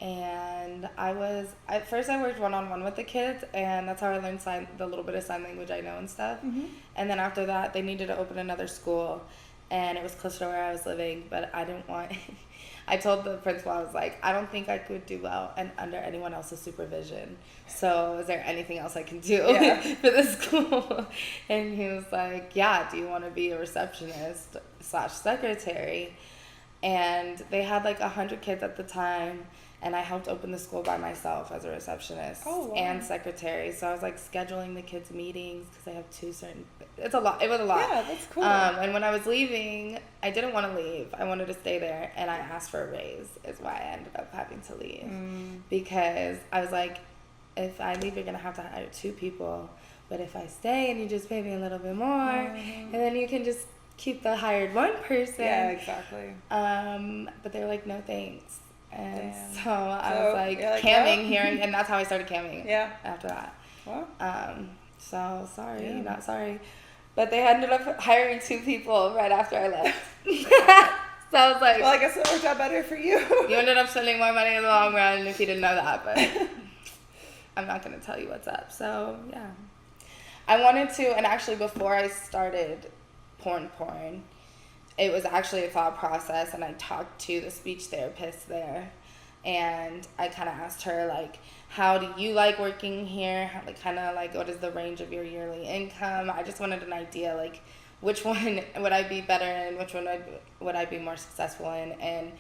And at first I worked one-on-one with the kids, and that's how I learned the little bit of sign language I know and stuff. Mm-hmm. And then after that, they needed to open another school, and it was closer to where I was living, but I didn't want... I told the principal, I was like, I don't think I could do well and under anyone else's supervision. So is there anything else I can do for the school? And he was like, yeah, do you want to be a receptionist / secretary? And they had like 100 kids at the time. And I helped open the school by myself as a receptionist and secretary. So I was like scheduling the kids' meetings because they have two certain... It's a lot. It was a lot. Yeah, that's cool. And when I was leaving, I didn't want to leave. I wanted to stay there. And I asked for a raise is why I ended up having to leave. Because I was like, if I leave, you're going to have to hire 2 people. But if I stay and you just pay me a little bit more, and then you can just keep the hired one person. Yeah, exactly. But they were like, no thanks. And Damn. so I was like camming here, and that's how I started camming. Yeah. After that. Well. So sorry, not sorry, but they ended up hiring 2 people right after I left. So I was like, well, I guess it worked out better for you. You ended up spending more money in the long run if you didn't know that, but I'm not gonna tell you what's up. So yeah, I wanted to, and actually before I started porn. It was actually a thought process, and I talked to the speech therapist there, and I kind of asked her, like, how do you like working here? How, like, kind of like, what is the range of your yearly income? I just wanted an idea, like, which one would I be better in, which one would I be more successful in, and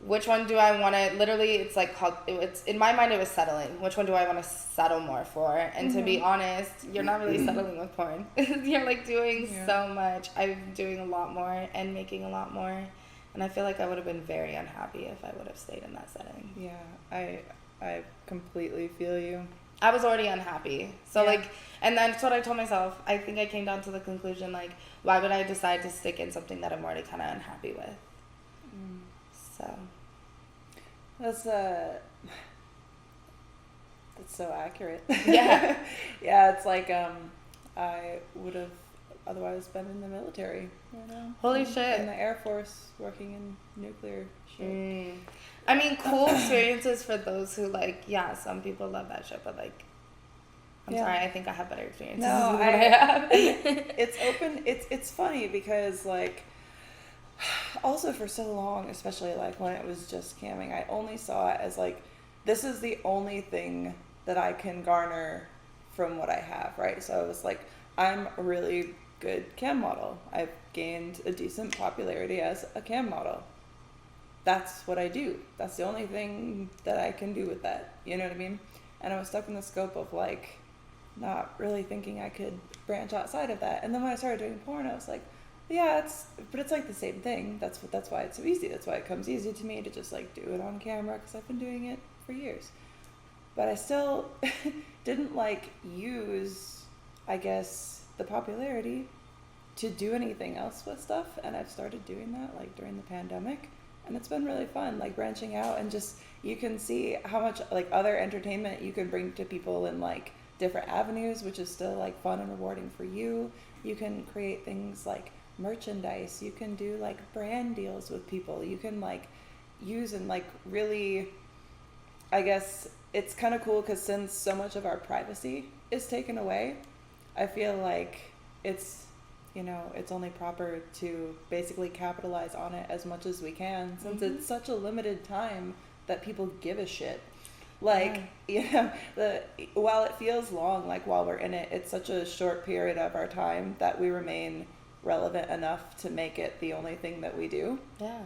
which one do I want to, literally, it's like called, it's in my mind it was settling. Which one do I want to settle more for? And to be honest, you're not really settling with porn. You're like doing so much. I'm doing a lot more and making a lot more. And I feel like I would have been very unhappy if I would have stayed in that setting. Yeah, I completely feel you. I was already unhappy. So like, and that's what I told myself. I think I came down to the conclusion, like, why would I decide to stick in something that I'm already kind of unhappy with? So that's so accurate. Yeah. Yeah, it's like I would have otherwise been in the military, you know. Holy shit. In the Air Force, working in nuclear shit. I mean, cool experiences for those who like, some people love that shit, but like, I'm sorry, I think I have better experiences than what I have. It's funny because like, also for so long, especially like when it was just camming, I only saw it as like, this is the only thing that I can garner from what I have, right? So it was like, I'm a really good cam model. I've gained a decent popularity as a cam model. That's what I do. That's the only thing that I can do with that. You know what I mean? And I was stuck in the scope of like, not really thinking I could branch outside of that. And then when I started doing porn, I was like, yeah, it's like the same thing. That's why it's so easy. That's why it comes easy to me to just like do it on camera because I've been doing it for years. But I still didn't like use, I guess, the popularity to do anything else with stuff. And I've started doing that like during the pandemic. and it's been really fun, like branching out, and just you can see how much like other entertainment you can bring to people in like different avenues, which is still like fun and rewarding for you. You can create things like merchandise, you can do like brand deals with people, you can like use and like really, I guess it's kind of cool because since so much of our privacy is taken away, I feel like it's, you know, it's only proper to basically capitalize on it as much as we can, since it's such a limited time that people give a shit. Like, you know, while it feels long, like while we're in it, it's such a short period of our time that we remain relevant enough to make it the only thing that we do. Yeah.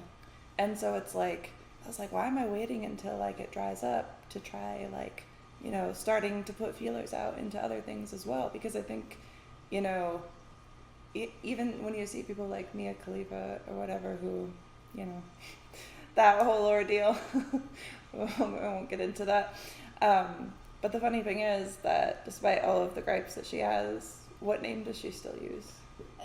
And so it's like, I was like, why am I waiting until like it dries up to try like, you know, starting to put feelers out into other things as well? Because I think, you know, even when you see people like Mia Khalifa or whatever who, you know, that whole ordeal, I won't get into that. But the funny thing is that despite all of the gripes that she has, what name does she still use?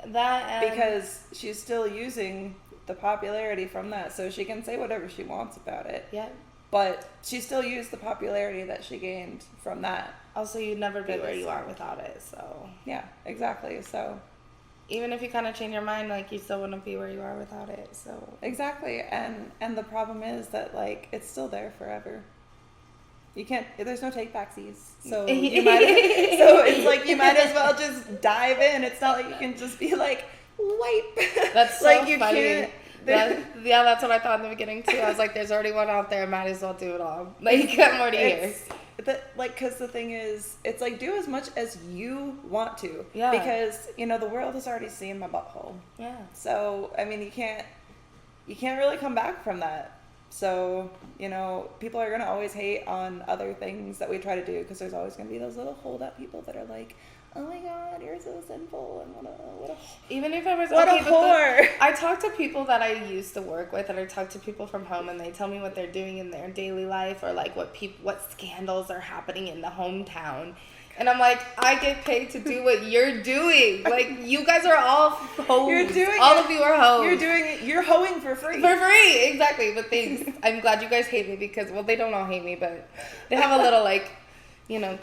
Because she's still using the popularity from that, so she can say whatever she wants about it. Yeah. But she still used the popularity that she gained from that. Also, you'd never be where you are without it, so. Yeah, exactly. So even if you kind of change your mind, like, you still wouldn't be where you are without it, so. Exactly. And the problem is that, like, it's still there forever. You can't, there's no take backsies. So you might, so it's like you might as well just dive in. It's not like you can just be like, wipe. That's so like you funny. can't. Yeah, that's what I thought in the beginning too. I was like, there's already one out there, might as well do it all. Like, I'm already here. Because the thing is, it's like, do as much as you want to. Yeah. Because, you know, the world has already seen my butthole. Yeah. So, I mean, you can't really come back from that. So, you know, people are going to always hate on other things that we try to do, because there's always going to be those little hold-up people that are like, oh my god, you're so sinful, and what a even if I was what okay, a whore. I talk to people that I used to work with, and I talk to people from home, and they tell me what they're doing in their daily life, or like what scandals are happening in the hometown. And I'm like, I get paid to do what you're doing. Like, you guys are all hoes. You're doing all it. of you are hoes. You're doing it. You're hoeing for free. For free, exactly. But thanks. I'm glad you guys hate me because, well, they don't all hate me, but they have a little, like, you know,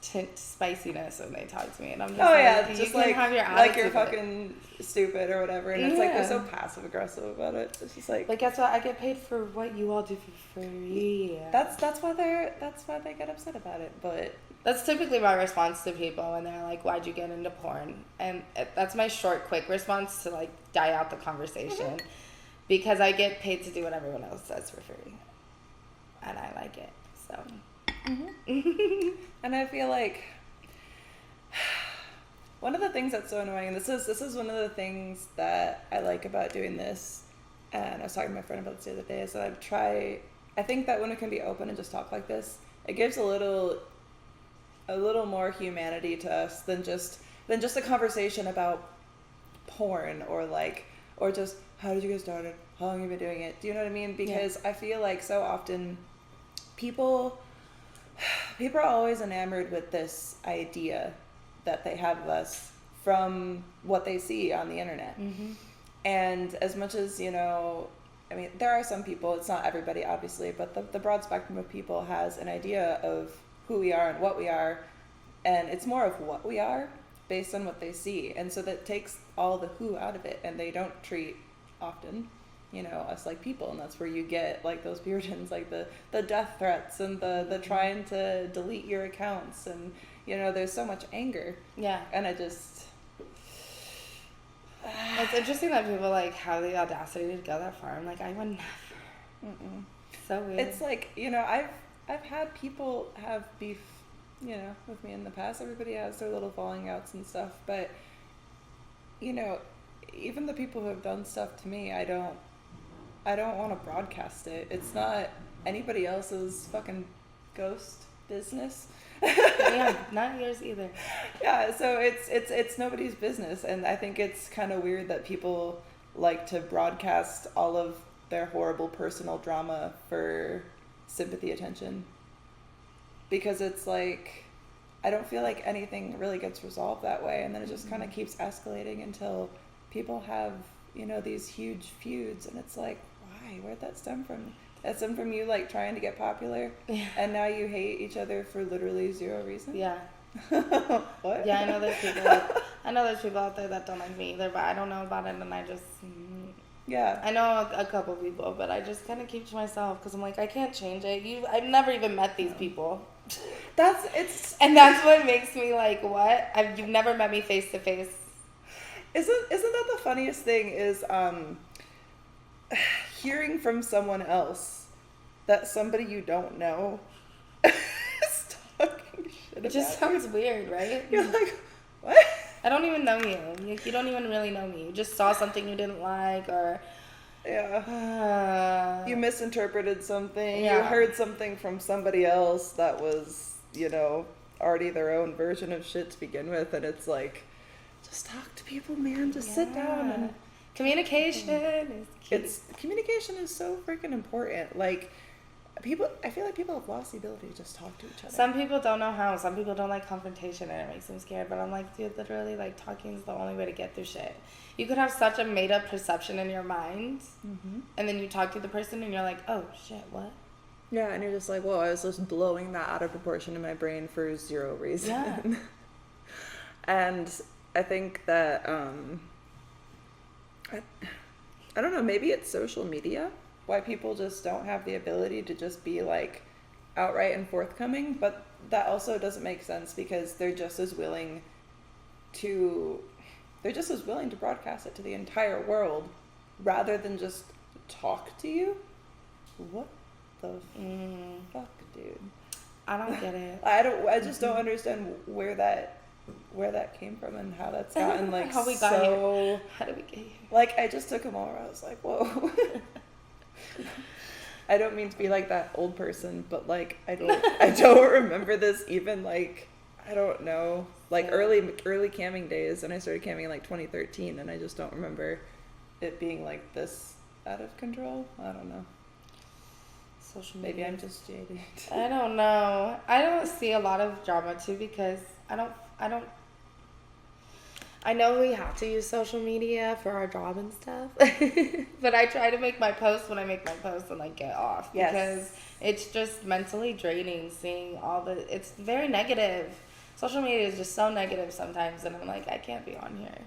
spiciness when they talk to me, and I'm just just you like, can have your like you're attitude. fucking stupid or whatever, and it's like they're so passive aggressive about it. It's just like, but guess what? I get paid for what you all do for free. That's why they get upset about it. But that's typically my response to people when they're like, "Why'd you get into porn?" And that's my short, quick response to like die out the conversation, because I get paid to do what everyone else does for free, and I like it. So. And I feel like one of the things that's so annoying, and this is one of the things that I like about doing this, and I was talking to my friend about this the other day, is that I think that when it can be open and just talk like this, it gives a little more humanity to us than just a conversation about porn or just how did you get started, how long have you been doing it, do you know what I mean? Because I feel like so often people are always enamored with this idea that they have of us from what they see on the internet. And as much as, you know, I mean, there are some people, it's not everybody obviously, but the broad spectrum of people has an idea of who we are and what we are, and it's more of what we are based on what they see. And so that takes all the who out of it, and they don't treat often, you know, us like people, and that's where you get like those Puritans, like the death threats and the trying to delete your accounts, and you know, there's so much anger. Yeah. And I just it's interesting that people like have the audacity to go that far. I'm like, I would never. So weird. It's like, you know, I've had people have beef, you know, with me in the past. Everybody has their little falling outs and stuff, but you know, even the people who have done stuff to me, I don't want to broadcast it. It's not anybody else's fucking ghost business. Yeah, not yours either. Yeah, so it's nobody's business, and I think it's kind of weird that people like to broadcast all of their horrible personal drama for sympathy attention. Because it's like, I don't feel like anything really gets resolved that way, and then it just kind of keeps escalating until people have, you know, these huge feuds, and it's like, why? why? Where'd that stem from? That stemmed from you like trying to get popular, Yeah. and now you hate each other for literally zero reason. Yeah. What? Yeah, I know there's people out there that don't like me either, but I don't know about it, and I just. Yeah. I know a couple people, but I just kind of keep to myself because I'm like, I can't change it. I've never even met these people. And that's what makes me like, what? You've never met me face to face. Isn't that the funniest thing is hearing from someone else that somebody you don't know is talking shit It just about sounds weird, right? You're like, what? I don't even know you. You don't even really know me. You just saw something you didn't like, or you misinterpreted something. Yeah. You heard something from somebody else that was, already their own version of shit to begin with, and it's like, just talk to people, man. Just sit down and communication is key. Communication is so freaking important. Like, I feel like people have lost the ability to just talk to each other. Some people don't know how. Some people don't like confrontation, and it makes them scared. But I'm like, dude, literally, like, talking is the only way to get through shit. You could have such a made-up perception in your mind, and then you talk to the person, and you're like, oh, shit, what? Yeah, and you're just like, whoa, I was just blowing that out of proportion in my brain for zero reason. Yeah. And I think that, I don't know, maybe it's social media, why people just don't have the ability to just be like outright and forthcoming, but that also doesn't make sense because they're just as willing to broadcast it to the entire world rather than just talk to you. What the fuck, dude? I don't get it. I just don't understand where that came from and how that's gotten like how we got here. How did we get here? Like, I just took a moment where I was like, whoa. I don't mean to be like that old person, but like I don't remember this even like, I don't know, like early camming days, and I started camming in like 2013, and I just don't remember it being like this out of control. I don't know. Social media. Maybe I'm just jaded. I don't know. I don't see a lot of drama too because I know we have to use social media for our job and stuff, but I try to make my posts when I make my posts and like get off because it's just mentally draining seeing it's very negative. Social media is just so negative sometimes, and I'm like, I can't be on here.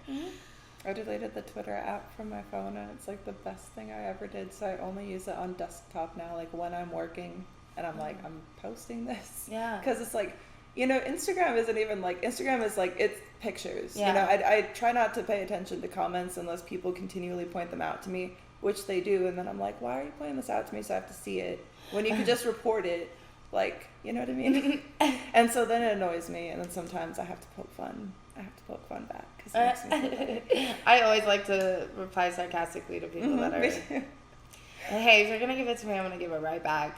I deleted the Twitter app from my phone, and it's like the best thing I ever did. So I only use it on desktop now, like when I'm working, and I'm like, I'm posting this. Yeah. Because it's like, Instagram isn't even like, Instagram is like, it's pictures. Yeah. I try not to pay attention to comments unless people continually point them out to me, which they do. And then I'm like, why are you pointing this out to me so I have to see it? When you can just report it, like, you know what I mean? And so then it annoys me, and then sometimes I have to poke fun. Back because it makes me feel better. I always like to reply sarcastically to people that are, hey, if you're gonna give it to me, I'm gonna give it right back.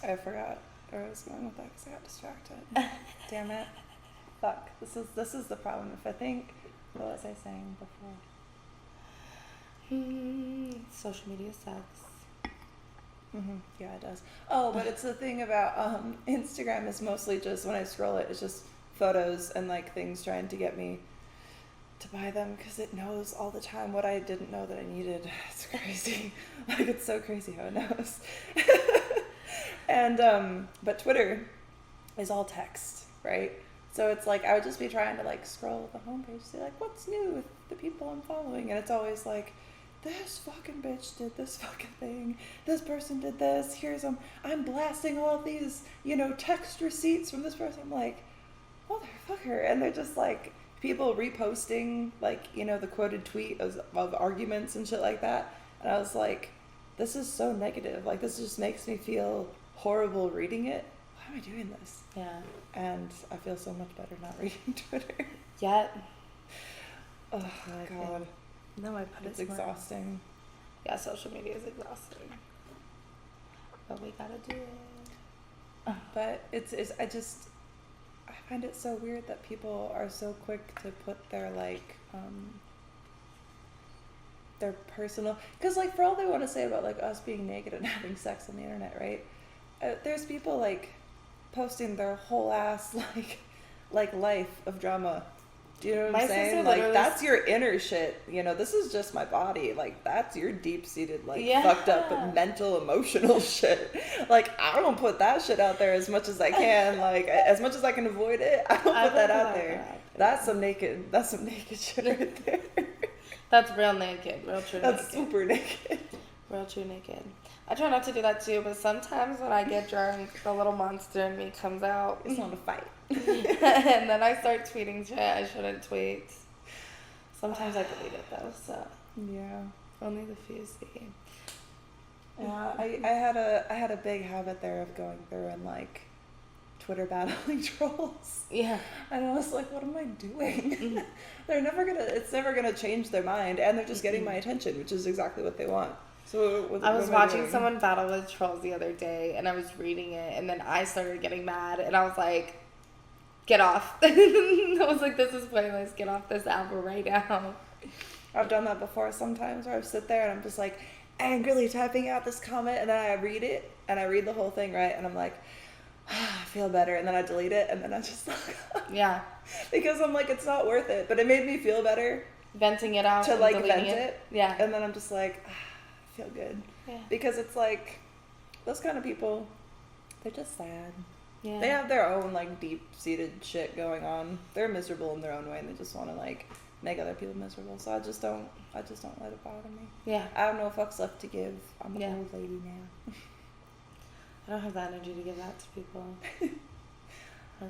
I forgot where I was going with that because I got distracted. Damn it. Fuck. This is the problem. If I think, what was I saying before? Social media sucks. Yeah, it does. Oh, but it's the thing about Instagram is mostly just, when I scroll it, it's just photos and like things trying to get me to buy them because it knows all the time what I didn't know that I needed. It's crazy. Like, it's so crazy how it knows. And but Twitter is all text, right? So it's like I would just be trying to like scroll the homepage, see like what's new with the people I'm following, and it's always like, this fucking bitch did this fucking thing. This person did this. I'm blasting all of these, text receipts from this person. I'm like, motherfucker. And they're just like people reposting like, the quoted tweet of arguments and shit like that. And I was like, this is so negative. Like, this just makes me feel horrible reading it. Why am I doing this? Yeah. And I feel so much better not reading Twitter. Yet. Oh, God. No, I put it's it smart. exhausting. Yeah, social media is exhausting. But we gotta do it. But I find it so weird that people are so quick to put their like their personal, because like for all they want to say about like us being naked and having sex on the internet, right? There's people like posting their whole ass like life of drama Do you know what My I'm sister saying? Like, literally- that's your inner shit. You know, this is just my body. Like, that's your deep-seated, like, Yeah. fucked up mental, emotional shit. Like, I don't put that shit out there as much as I can. Like, as much as I can avoid it, I don't put that out there. That's some naked shit right there. That's real naked. Real true naked. That's super naked. Real true naked. I try not to do that too, but sometimes when I get drunk, the little monster in me comes out. It's not a fight. And then I start tweeting shit I shouldn't tweet. Sometimes I delete it though, so Yeah. only the few see. Yeah, I had a big habit there of going through and like Twitter battling trolls. Yeah. And I was like, what am I doing? It's never gonna change their mind, and they're just getting my attention, which is exactly what they want. So I was watching someone battle with trolls the other day, and I was reading it, and then I started getting mad, and I was like, get off. I was like, this is pointless. Get off this app right now. I've done that before sometimes, where I sit there and I'm just like angrily typing out this comment, and then I read it, and I read the whole thing, right? And I'm like, I feel better, and then I delete it, and then I just Yeah. Because I'm like, it's not worth it. But it made me feel better Venting it out. to and like deleting vent it. Yeah. And then I'm just like, I feel good. Yeah. Because it's like, those kind of people, they're just sad. Yeah. They have their own like deep-seated shit going on. They're miserable in their own way, and they just want to like make other people miserable. So I just don't let it bother me. Yeah. I have no fucks left to give. I'm an Yeah. old lady now. I don't have the energy to give that to people.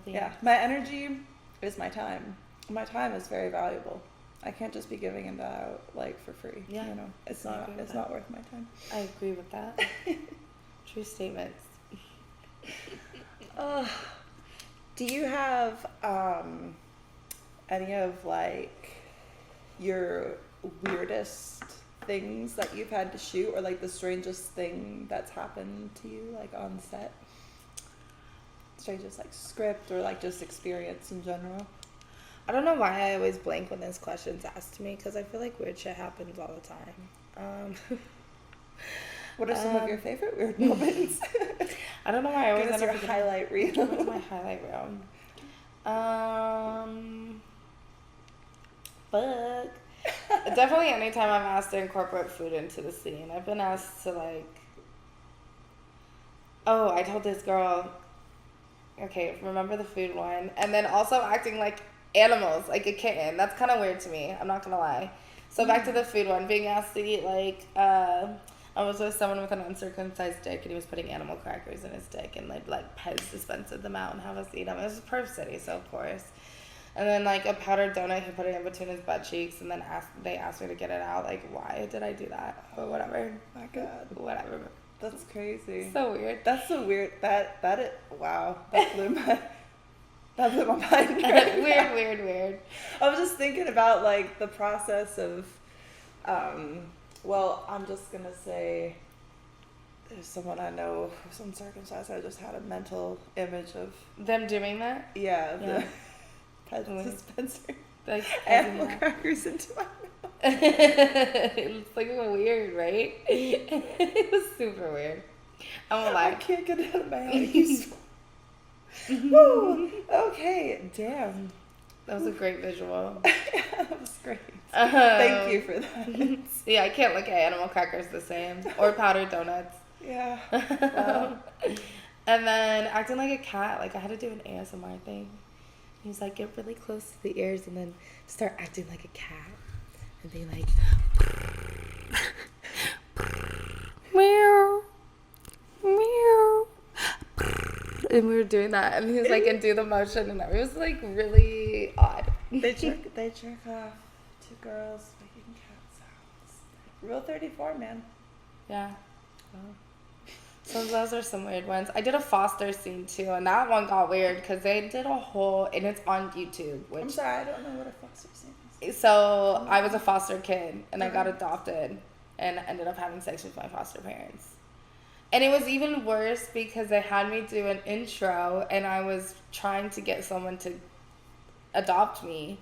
Yeah, my energy is my time. My time is very valuable. I can't just be giving it out like for free. Yeah. You know, it's I not agree with not worth my time. I agree with that. True statements. Do you have any of like your weirdest things that you've had to shoot, or like the strangest thing that's happened to you like on set? Strangest like script or like just experience in general? I don't know why I always blank when this question's asked to me, because I feel like weird shit happens all the time. What are some of your favorite weird moments? I don't know why I always Give us end your up highlight reel. What's my highlight reel? Fuck. Definitely anytime I'm asked to incorporate food into the scene. I've been asked to like, oh, I told this girl, okay, remember the food one? And then also acting like animals, like a kitten. That's kind of weird to me. I'm not gonna lie. So back to the food one, being asked to eat like, I was with someone with an uncircumcised dick, and he was putting animal crackers in his dick, and they'd like Pez dispensed them out and have us eat them. It was Perf City, so of course. And then like a powdered donut, he put it in between his butt cheeks, and then they asked me to get it out. Like, why did I do that? But whatever. My God. Whatever. That's crazy. So weird. That's so weird. Wow. That blew my mind. Right Weird. I was just thinking about like the process of, well, I'm just gonna say there's someone I know who's uncircumcised. I just had a mental image of Them doing that? yeah. Yeah. The Pez dispenser. Like, Animal crackers into my mouth. It's like weird, right? It was super weird. I won't I lie. can't get it out of my head. Woo! Okay, damn. That was a great visual. That was great. Thank you for that. Yeah, I can't look at animal crackers the same. Or powdered donuts. Yeah. Wow. And then acting like a cat. Like, I had to do an ASMR thing. He was like, get really close to the ears and then start acting like a cat. And be like, meow, meow. And we were doing that. And he was like, and do the motion. And it was like really odd. They jerk off to girls making cat sounds. Rule 34, man. Yeah. So those are some weird ones. I did a foster scene too, and that one got weird because they did a whole, and it's on YouTube. Which, I'm sorry, I don't know what a foster scene is. So I was a foster kid, and I got adopted, and ended up having sex with my foster parents. And it was even worse because they had me do an intro, and I was trying to get someone to adopt me.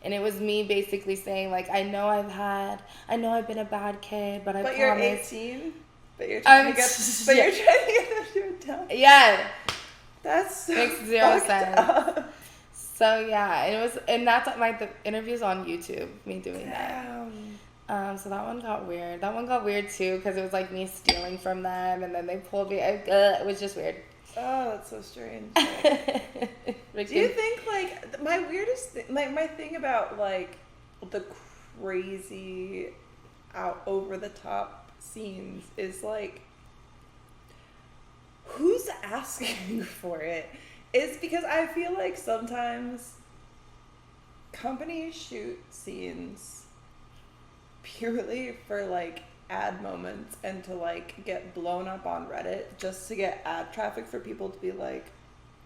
And it was me basically saying, like, I know I've been a bad kid, but I promise. You're 18? But you're trying to get them to adopt. Yeah. That's so Makes zero fucked sense. up. So yeah, the interview's on YouTube, me doing that. So that one got weird. That one got weird too, because it was like me stealing from them, and then they pulled me. It was just weird. Oh, that's so strange. Do you think, like, my weirdest thing, like, my thing about, like, the crazy out over the top scenes is, like, who's asking for it? It's because I feel like sometimes companies shoot scenes purely for, like, ad moments and to, like, get blown up on Reddit just to get ad traffic for people to be like,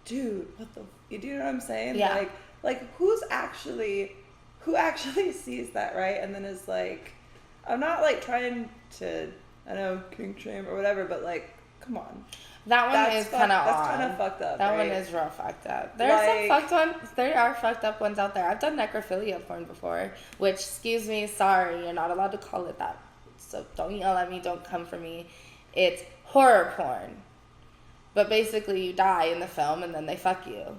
dude, what the, you do know what I'm saying? Yeah. Like who actually sees that, right? And then is like, I'm not, like, trying to, I know, kink shame or whatever, but, like, come on. That one is kind of odd. That's kind of fucked up. That right? one is real fucked up. There are some fucked ones. There are fucked up ones out there. I've done necrophilia porn before, which, excuse me, sorry, you're not allowed to call it that. So don't yell at me. Don't come for me. It's horror porn. But basically, you die in the film and then they fuck you.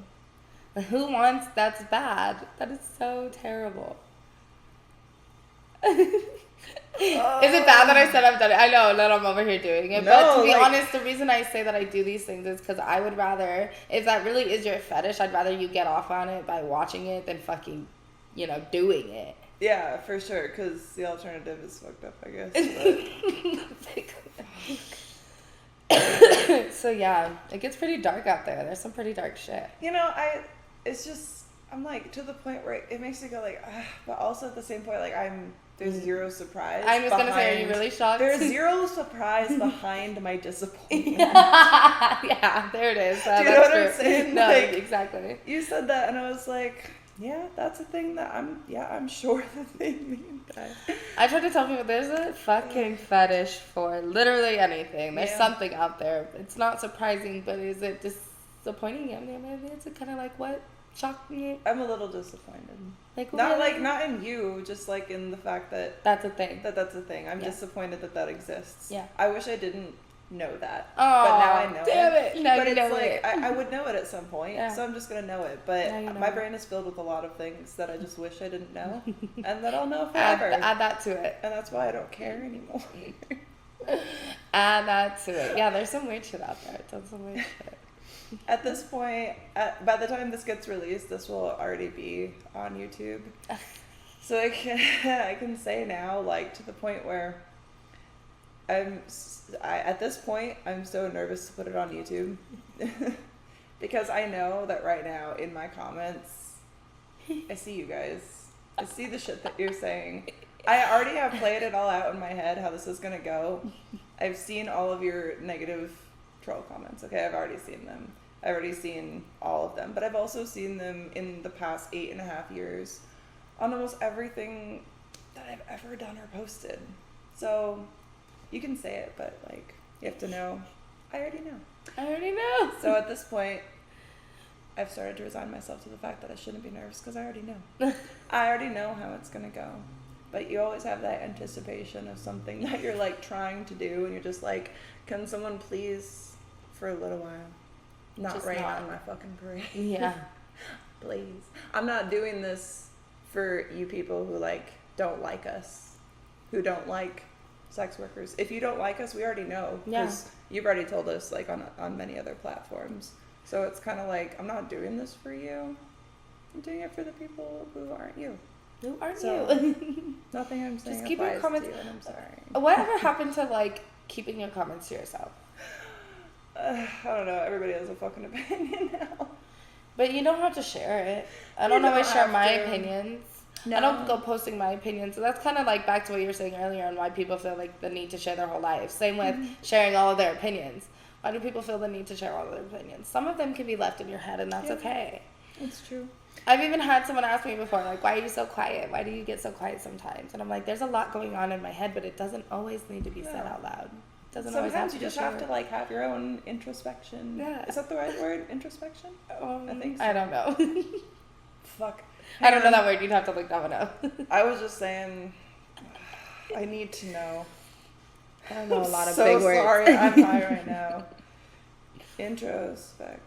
Who wants? That's bad. That is so terrible. Is it bad that I said I've done it? I know that I'm over here doing it. No, but to be honest, the reason I say that I do these things is because I would rather, if that really is your fetish, I'd rather you get off on it by watching it than fucking, doing it. Yeah, for sure, because the alternative is fucked up, I guess. So yeah, it gets pretty dark out there. There's some pretty dark shit. I'm like, to the point where it makes me go like, but also at the same point, like, there's zero surprise. I'm just gonna say, are you really shocked? There's zero surprise behind my disappointment. Yeah, there it is. Do you know what I'm saying? No, like, exactly. You said that, and I was like, yeah, that's a thing that I'm sure that they mean that. I try to tell people there's a fucking fetish for literally anything. There's something out there. It's not surprising, but is it disappointing? I mean, it's kind of like, what shocked me? I'm a little disappointed. Like, not in you, just like in the fact that that's a thing. That's a thing. I'm disappointed that exists. Yeah. I wish I didn't know that. Oh, but now I know damn it. Now but you it's know like it. I would know it at some point, so I'm just gonna know it. But my brain is filled with a lot of things that I just wish I didn't know, and that I'll know forever. Add that to it. And that's why I don't care anymore. Add that to it. Yeah, there's some weird shit out there. It's some weird shit. At this point, by the time this gets released, this will already be on YouTube. So I can say now, like, to the point where at this point, I'm so nervous to put it on YouTube. Because I know that right now in my comments, I see you guys. I see the shit that you're saying. I already have played it all out in my head, how this is going to go. I've seen all of your negative troll comments. Okay, I've already seen them. I've already seen all of them. But I've also seen them in the past 8.5 years on almost everything that I've ever done or posted. So you can say it, but, like, you have to know. I already know. So at this point, I've started to resign myself to the fact that I shouldn't be nervous because I already know. I already know how it's going to go. But you always have that anticipation of something that you're, like, trying to do, and you're just like, can someone please, for a little while, not rain on my fucking parade? Yeah. Please. I'm not doing this for you people who, like, don't like us, who don't like sex workers. If you don't like us, we already know. Because you've already told us, like, on many other platforms. So it's kind of like, I'm not doing this for you. I'm doing it for the people who aren't you. Who aren't So, you? Nothing I'm saying Just keep your comments. to you, and I'm sorry. Whatever happened to, like, keeping your comments to yourself? I don't know. Everybody has a fucking opinion now. But you don't have to share it. I don't always share my opinions. No. I don't go posting my opinions. So that's kind of like back to what you were saying earlier on why people feel like the need to share their whole life. Same with sharing all of their opinions. Why do people feel the need to share all of their opinions? Some of them can be left in your head, and that's okay. It's true. I've even had someone ask me before, like, why are you so quiet? Why do you get so quiet sometimes? And I'm like, there's a lot going on in my head, but it doesn't always need to be said out loud. It doesn't always have to be you just have to, like, have your own introspection. Yeah. Is that the right word? Introspection? I think so. I don't know. Fuck. I don't know that word. You'd have to look that one up. I was just saying, I need to know. I don't know a lot of big words. So sorry, I'm high right now. Introspection.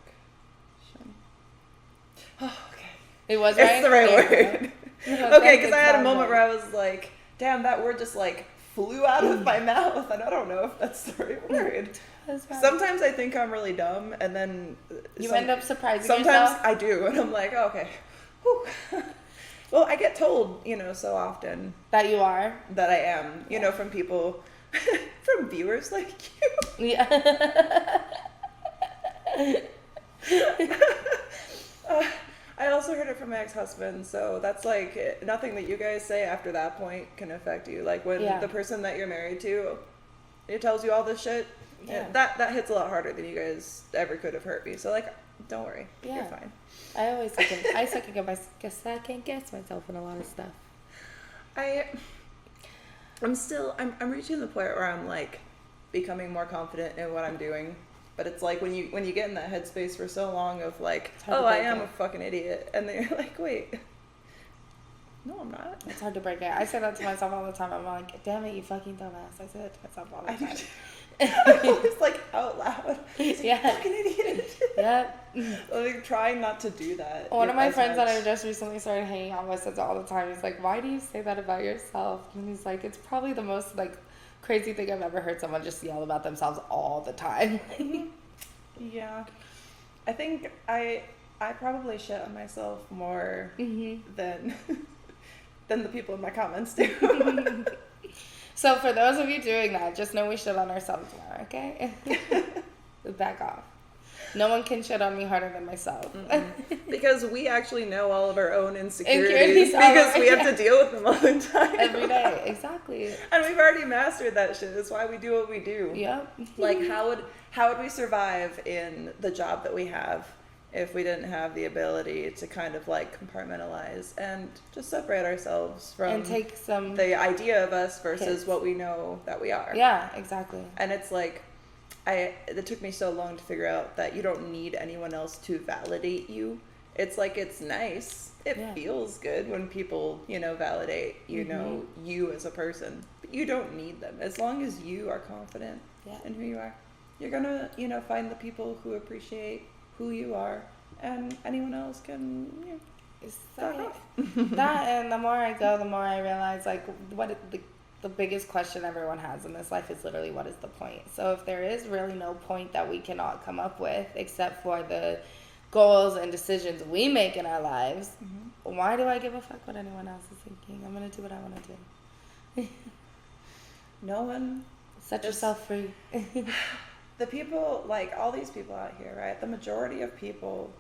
Oh, okay. It was right. It's the right word. No, okay, because I had a sound moment right. where I was like, damn, that word just like flew out of my mouth, and I don't know if that's the right word. That's right. Sometimes I think I'm really dumb, and then You end up surprising sometimes yourself. I do, and I'm like, oh, okay. Whew. Well, I get told, so often That you are. that I am, from people, from viewers like you. Yeah. I also heard it from my ex-husband, so that's like nothing that you guys say after that point can affect you. Like when Yeah. the person that you're married to, it tells you all this shit. Yeah. That hits a lot harder than you guys ever could have hurt me. So like, don't worry, Yeah. you're fine. I always second guess myself in a lot of stuff. I'm reaching the point where I'm like becoming more confident in what I'm doing. But it's like when you get in that headspace for so long of like, oh, I am a fucking idiot, and then you're like, wait, no, I'm not. It's hard to break it. I say that to myself all the time. I'm like, damn it, you fucking dumbass. I say that to myself all the time. It's like out loud. It's Yeah. like, fucking idiot. Yep. Like trying not to do that. One of my as friends that much. I just recently started hanging out with says it all the time. He's like, why do you say that about yourself? And he's like, it's probably the most like crazy thing I've ever heard someone just yell about themselves all the time. Yeah. I think I probably shit on myself more than the people in my comments do. So for those of you doing that, just know we shit on ourselves more, okay? Back off. No one can shit on me harder than myself. Because we actually know all of our own insecurities Insecurities, because we have to deal with them all the time. Every day, exactly. And we've already mastered that shit. That's why we do what we do. Yep. Like how would we survive in the job that we have if we didn't have the ability to kind of like compartmentalize and just separate ourselves from And take some the idea of us versus hits. what we know that we are. Yeah, exactly. And it's like it took me so long to figure out that you don't need anyone else to validate you. It's like it's nice. It feels good when people, validate, you as a person. But you don't need them. As long as you are confident in who you are, you're gonna, find the people who appreciate who you are, and anyone else can, fuck off. That, and the more I go, the more I realize, like, the biggest question everyone has in this life is literally, what is the point? So if there is really no point that we cannot come up with, except for the goals and decisions we make in our lives, why do I give a fuck what anyone else is thinking? I'm going to do what I want to do. No one... Set yourself free. The people, like all these people out here, right? The majority of people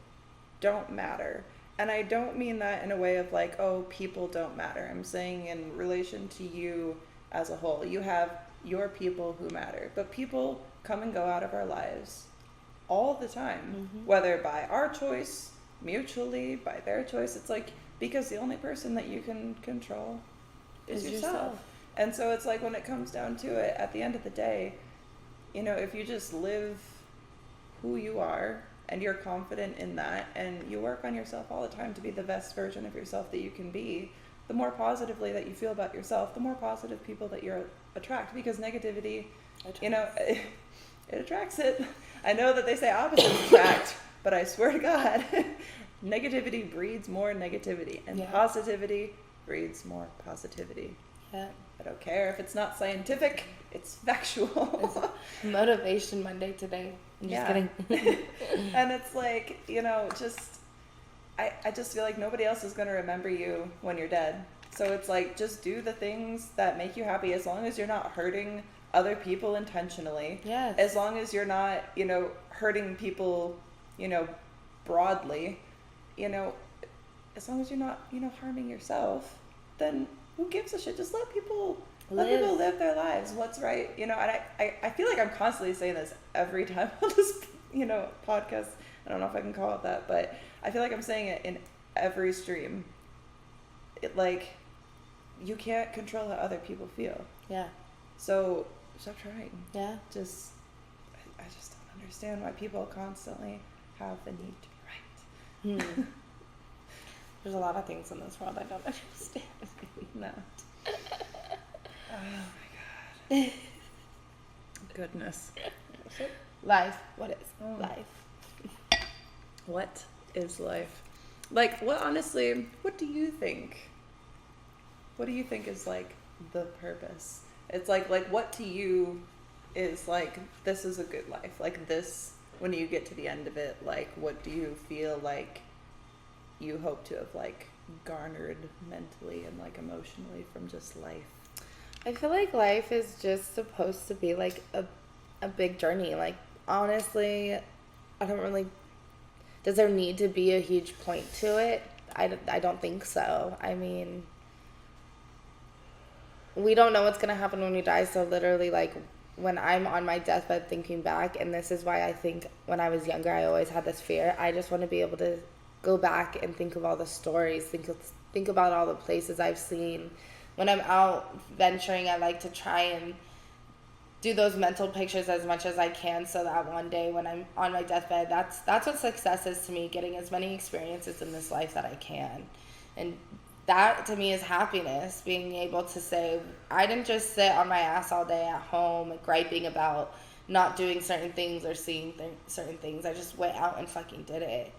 don't matter. And I don't mean that in a way of like, oh, people don't matter. I'm saying in relation to you as a whole. You have your people who matter. But people come and go out of our lives all the time, whether by our choice, mutually, by their choice. It's like, because the only person that you can control is yourself. And so it's like when it comes down to it, at the end of the day, if you just live who you are and you're confident in that and you work on yourself all the time to be the best version of yourself that you can be, the more positively that you feel about yourself, the more positive people that you attract, because negativity, it attracts it. I know that they say opposites attract, but I swear to God, negativity breeds more negativity, and positivity breeds more positivity. Yeah. I don't care if it's not scientific, it's factual. It's Motivation Monday today. I'm just kidding. And it's like, I just feel like nobody else is going to remember you when you're dead. So it's like, just do the things that make you happy, as long as you're not hurting other people intentionally. Yes. As long as you're not, hurting people, broadly, as long as you're not, harming yourself, then who gives a shit? Just let people live their lives. What's right, and I feel like I'm constantly saying this every time on this, podcast. I don't know if I can call it that, but I feel like I'm saying it in every stream. It like, you can't control how other people feel. Yeah. So stop trying. Yeah. I just don't understand why people constantly have the need to be right. There's a lot of things in this world I don't understand. No. Oh my God. Goodness. Life. What is life? What is life? Like, what do you think? What do you think is, like, the purpose? It's like, what to you is, like, this is a good life? Like, this, when you get to the end of it, like, what do you feel like you hope to have, like, garnered mentally and, like, emotionally from just life? I feel like life is just supposed to be, like, a big journey. Like, honestly, I don't really... Does there need to be a huge point to it? I don't think so. I mean, we don't know what's going to happen when we die, so literally, like, when I'm on my deathbed thinking back, and this is why I think when I was younger I always had this fear, I just want to be able to go back and think of all the stories, think about all the places I've seen. When I'm out venturing, I like to try and do those mental pictures as much as I can, so that one day when I'm on my deathbed, that's what success is to me, getting as many experiences in this life that I can. And that to me is happiness, being able to say, I didn't just sit on my ass all day at home griping about not doing certain things or seeing certain things. I just went out and fucking did it.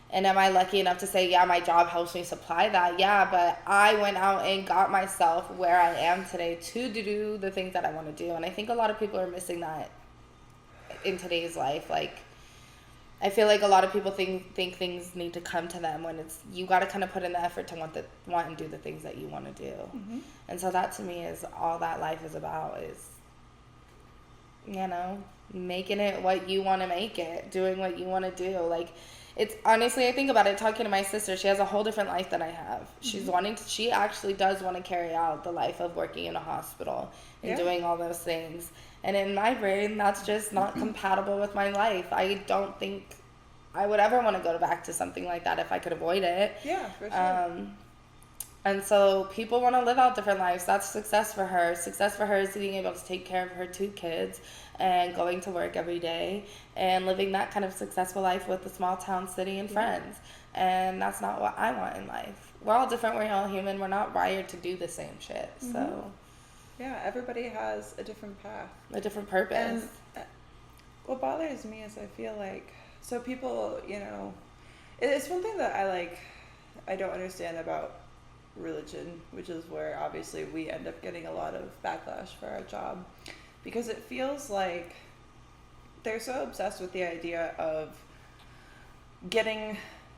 And am I lucky enough to say, yeah, my job helps me supply that? Yeah, but I went out and got myself where I am today to do the things that I want to do. And I think a lot of people are missing that in today's life. Like, I feel like a lot of people think things need to come to them, when it's, you got to kind of put in the effort to want and do the things that you want to do. Mm-hmm. And so that to me is all that life is about, is, you know, making it what you want to make it, doing what you want to do. Like, it's honestly, I think about it, talking to my sister, she has a whole different life than I have. Mm-hmm. She actually does want to carry out the life of working in a hospital and doing all those things. And in my brain, that's just not compatible with my life. I don't think I would ever want to go back to something like that if I could avoid it. Yeah, for sure. And so people want to live out different lives. That's success for her. Success for her is being able to take care of her 2 kids and going to work every day and living that kind of successful life with a small town city and friends. And that's not what I want in life. We're all different. We're all human. We're not wired to do the same shit. Mm-hmm. So yeah, everybody has a different path, a different purpose. And what bothers me is I feel like, so people, you know, it's one thing that I don't understand about religion, which is where obviously we end up getting a lot of backlash for our job, because it feels like they're so obsessed with the idea of getting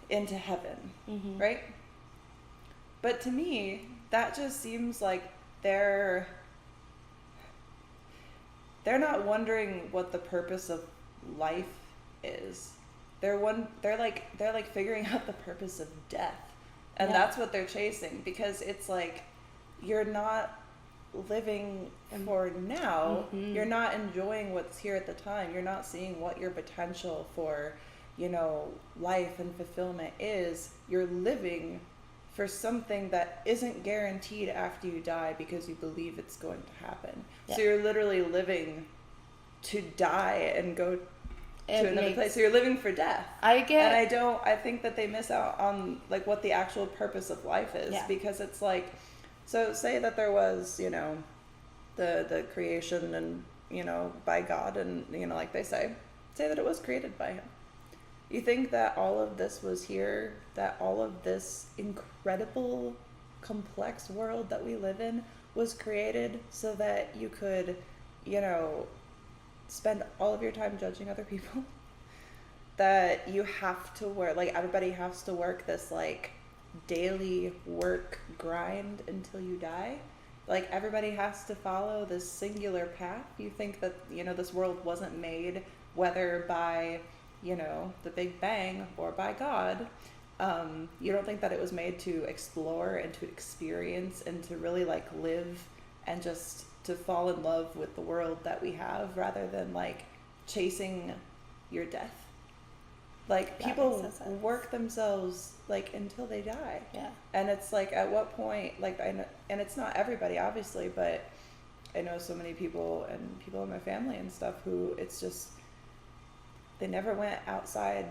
into heaven, mm-hmm. right? But to me, that just seems like they're not wondering what the purpose of life is. They're like figuring out the purpose of death. And that's what they're chasing, because it's like, you're not living for now. Mm-hmm. You're not enjoying what's here at the time. You're not seeing what your potential for, you know, life and fulfillment is. You're living for something that isn't guaranteed after you die because you believe it's going to happen. Yeah. So you're literally living to die and go to another place. So you're living for death. I think that they miss out on, like, what the actual purpose of life is. Yeah. Because it's like, so say that there was, you know, the creation and, you know, by God, and, you know, like they say that it was created by him. You think that all of this was here, that all of this incredible, complex world that we live in was created so that you could, you know, spend all of your time judging other people? That you have to work, like, everybody has to work this, like, daily work grind until you die? Like, everybody has to follow this singular path? You think that, you know, this world wasn't made, whether by, you know, the Big Bang or by God? You don't think that it was made to explore and to experience and to really, like, live and just to fall in love with the world that we have, rather than, like, chasing your death? Like, people work themselves, like, until they die. Yeah. And it's like, at what point, like, and it's not everybody, obviously, but I know so many people and people in my family and stuff who it's just, they never went outside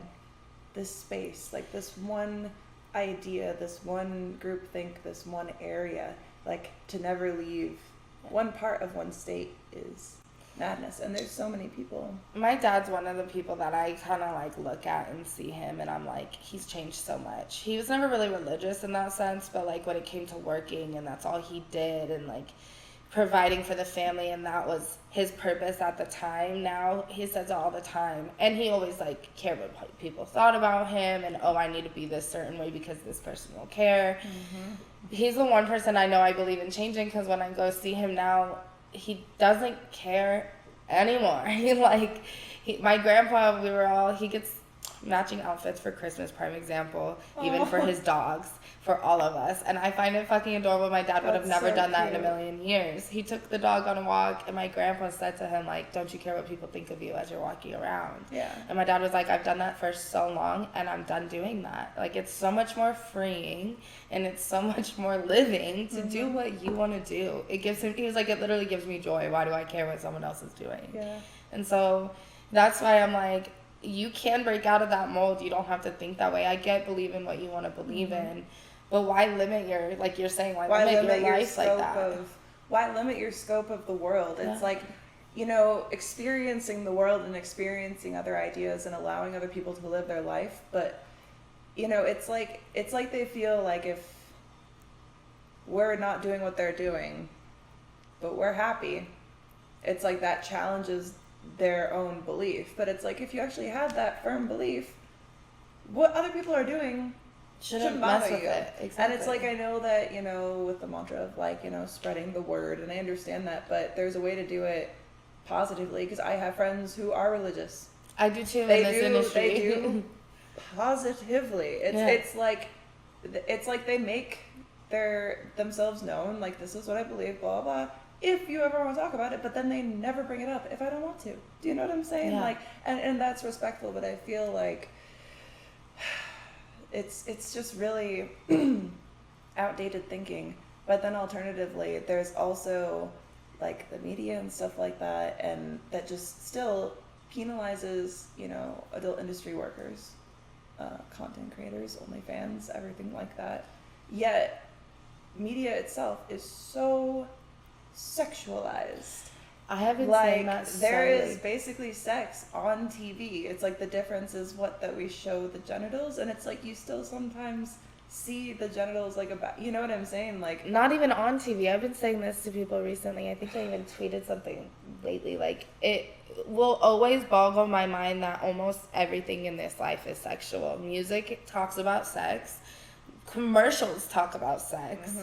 this space, like, this one idea, this one groupthink, this one area, like, to never leave one part of one state is madness. And there's so many people. My dad's one of the people that I kind of like look at and see him, and I'm like, he's changed so much. He was never really religious in that sense, but like when it came to working, and that's all he did, and like providing for the family, and that was his purpose at the time. Now he says it all the time, and he always like cared what people thought about him, and oh, I need to be this certain way because this person will care. He's the one person I know I believe in changing, because when I go see him now, he doesn't care anymore. My grandpa, he gets matching outfits for Christmas, prime example, even for his dogs, for all of us. And I find it fucking adorable. My dad would have never done that in a million years. He took the dog on a walk, and my grandpa said to him, like, don't you care what people think of you as you're walking around? Yeah. And my dad was like, I've done that for so long, and I'm done doing that. Like, it's so much more freeing, and it's so much more living to do what you want to do. He was like, it literally gives me joy. Why do I care what someone else is doing? Yeah. And so that's why I'm like, you can break out of that mold. You don't have to think that way. I get believe in what you want to believe in, but why limit your, like you're saying, why limit your life like that? Why limit your scope of the world? It's like, experiencing the world and experiencing other ideas and allowing other people to live their life. But, it's like they feel like if we're not doing what they're doing, but we're happy, it's like that challenges their own belief. But it's like, if you actually had that firm belief, what other people are doing shouldn't bother you. Exactly. And it's like, I know that, with the mantra of like, spreading the word, and I understand that, but there's a way to do it positively, because I have friends who are religious. I do too. In this industry. They do positively. It's like they make themselves known, like, this is what I believe, blah blah. If you ever want to talk about it, but then they never bring it up if I don't want to. Do you know what I'm saying? Yeah. Like, and that's respectful, but I feel like it's just really outdated thinking. But then alternatively, there's also like the media and stuff like that, and that just still penalizes, adult industry workers, content creators, OnlyFans, everything like that. Yet media itself is so sexualized. I have been saying that there is basically sex on TV. It's like the difference is that we show the genitals, and it's like you still sometimes see the genitals like about, you know what I'm saying? Like, not even on TV. I've been saying this to people recently. I think I even tweeted something lately. Like, it will always boggle my mind that almost everything in this life is sexual. Music talks about sex. Commercials talk about sex.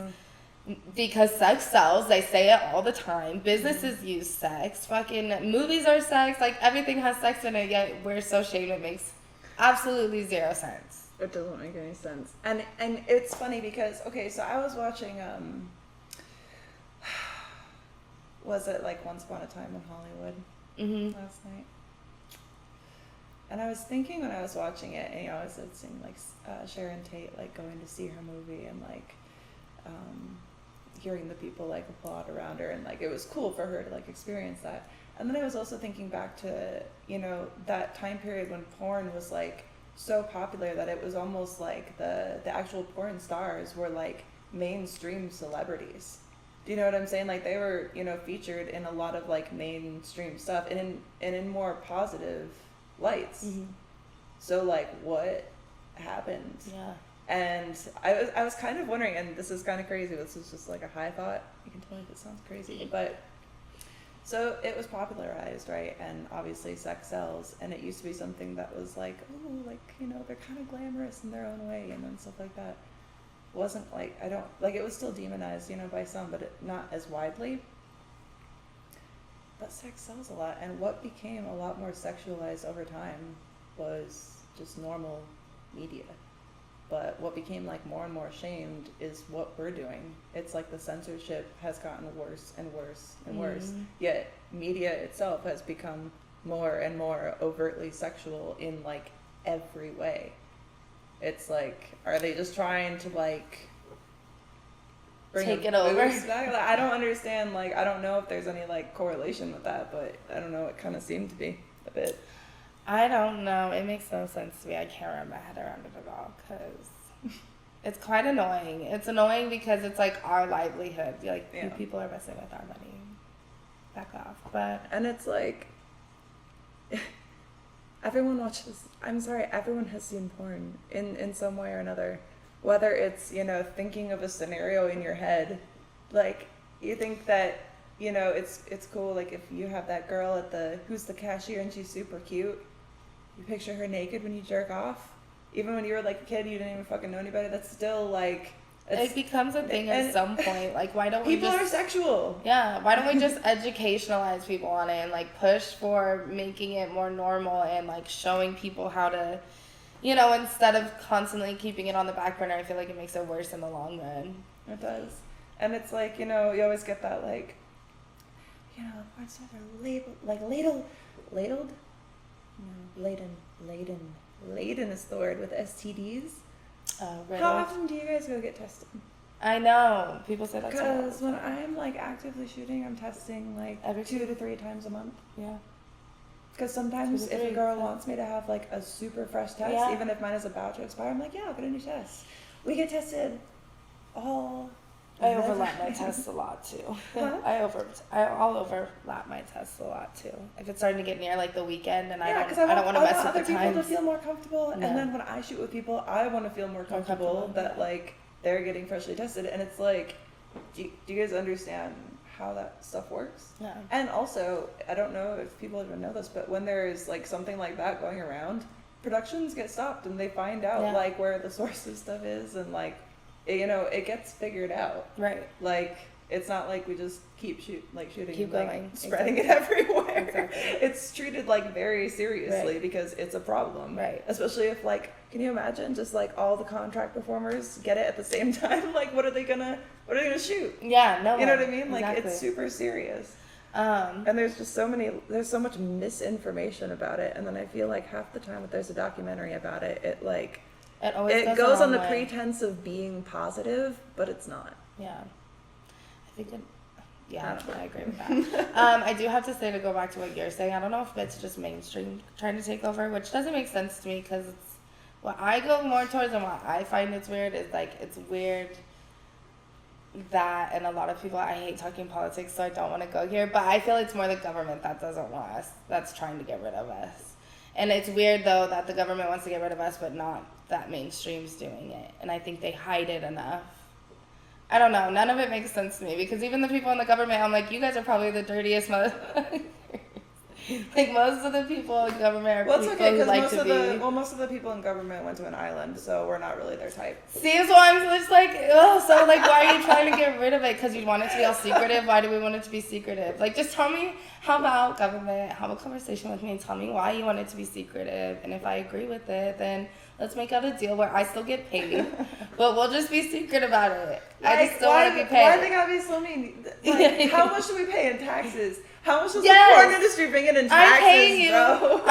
Because sex sells. They say it all the time. Businesses use sex. Fucking movies are sex. Like, everything has sex in it, yet we're so shamed it makes absolutely zero sense. It doesn't make any sense. And it's funny because, okay, so I was watching, was it like Once Upon a Time in Hollywood last night? And I was thinking when I was watching it, and I was seeing like Sharon Tate like going to see her movie, and like hearing the people like applaud around her, and like it was cool for her to like experience that. And then I was also thinking back to, that time period when porn was like so popular that it was almost like the actual porn stars were like mainstream celebrities. Do you know what I'm saying? Like, they were, featured in a lot of like mainstream stuff, and in more positive lights. So like, what happened? Yeah. And I was kind of wondering, and this is kind of crazy, this is just like a high thought, you can tell me if it sounds crazy, but so it was popularized, right? And obviously sex sells, and it used to be something that was like, oh, like, they're kind of glamorous in their own way, and then stuff like that. Wasn't like, it was still demonized, by some, but not as widely. But sex sells a lot, and what became a lot more sexualized over time was just normal media. But what became like more and more shamed is what we're doing. It's like the censorship has gotten worse and worse and worse. Yet media itself has become more and more overtly sexual in like every way. It's like, are they just trying to like take it over? I don't understand. Like, I don't know if there's any like correlation with that, but I don't know. It kind of seemed to be a bit. I don't know. It makes no sense to me. I can't wrap my head around it at all, because it's quite annoying. It's annoying because it's like our livelihood. Like, people are messing with our money. back off. But and it's like everyone watches. I'm sorry, everyone has seen porn in some way or another. Whether it's, you know, thinking of a scenario in your head, like you think that, you know, it's cool, like if you have that girl at the who's the cashier and she's super cute, you picture her naked when you jerk off. Even when you were like a kid, you didn't even fucking know anybody. That's still like it becomes a thing at some point. Like, why don't we people are sexual? Yeah, why don't we just educationalize people on it and like push for making it more normal and like showing people how to, you know, instead of constantly keeping it on the back burner. I feel like it makes it worse in the long run. It does. And it's like, you know, you always get that like, you know, porn stars are ladled? No, laden is the word with STDs. Right. How often do you guys go get tested? I know. People say that. Because when I'm like actively shooting, I'm testing like every 2 to 3 times a month. Yeah. Because sometimes if a girl wants me to have like a super fresh test, even if mine is about to expire, I'm like, yeah, I'll get a new test. We get tested all. I overlap my tests a lot too. Huh? I'll overlap my tests a lot too. If it's starting to get near like the weekend and I don't want to mess with other the people times. to feel more comfortable, and then when I shoot with people, I want to feel more comfortable that like they're getting freshly tested, and it's like, do you guys understand how that stuff works? Yeah. And also, I don't know if people even know this, but when there's like something like that going around, productions get stopped and they find out like where the source of stuff is, and like, you know, it gets figured out. Right. Like, it's not like we just keep shooting keep and going. like spreading it everywhere. Exactly. It's treated like very seriously because it's a problem. Right. Especially if like, can you imagine just like all the contract performers get it at the same time? Like, what are they gonna shoot? Yeah, no. You know what I mean? Like, exactly. it's super serious. And there's so much misinformation about it. And then I feel like half the time that there's a documentary about it, it goes on the pretense of being positive, but it's not. Yeah. I think I agree with that. I do have to say, to go back to what you're saying, I don't know if it's just mainstream trying to take over, which doesn't make sense to me, because it's what I go more towards and what I find it's weird is like, it's weird that, and a lot of people, I hate talking politics, so I don't want to go here, but I feel it's more the government that doesn't want us, that's trying to get rid of us. And it's weird though that the government wants to get rid of us, but not that mainstream's doing it. And I think they hide it enough. I don't know. None of it makes sense to me, because even the people in the government, I'm like, you guys are probably the dirtiest motherfuckers. Like, most of the people in government are people who like to be. Most of the people in government went to an island, so we're not really their type. See, so I'm just like, oh, so like, why are you trying to get rid of it? Because you want it to be all secretive? Why do we want it to be secretive? Like, just tell me, how about government, have a conversation with me and tell me why you want it to be secretive. And if I agree with it, then let's make out a deal where I still get paid, but we'll just be secret about it. Like, I just still want to be paid. Why they gotta be so mean? Like, how much do we pay in taxes? How much does the porn industry bring in taxes, I'm paying you. Bro?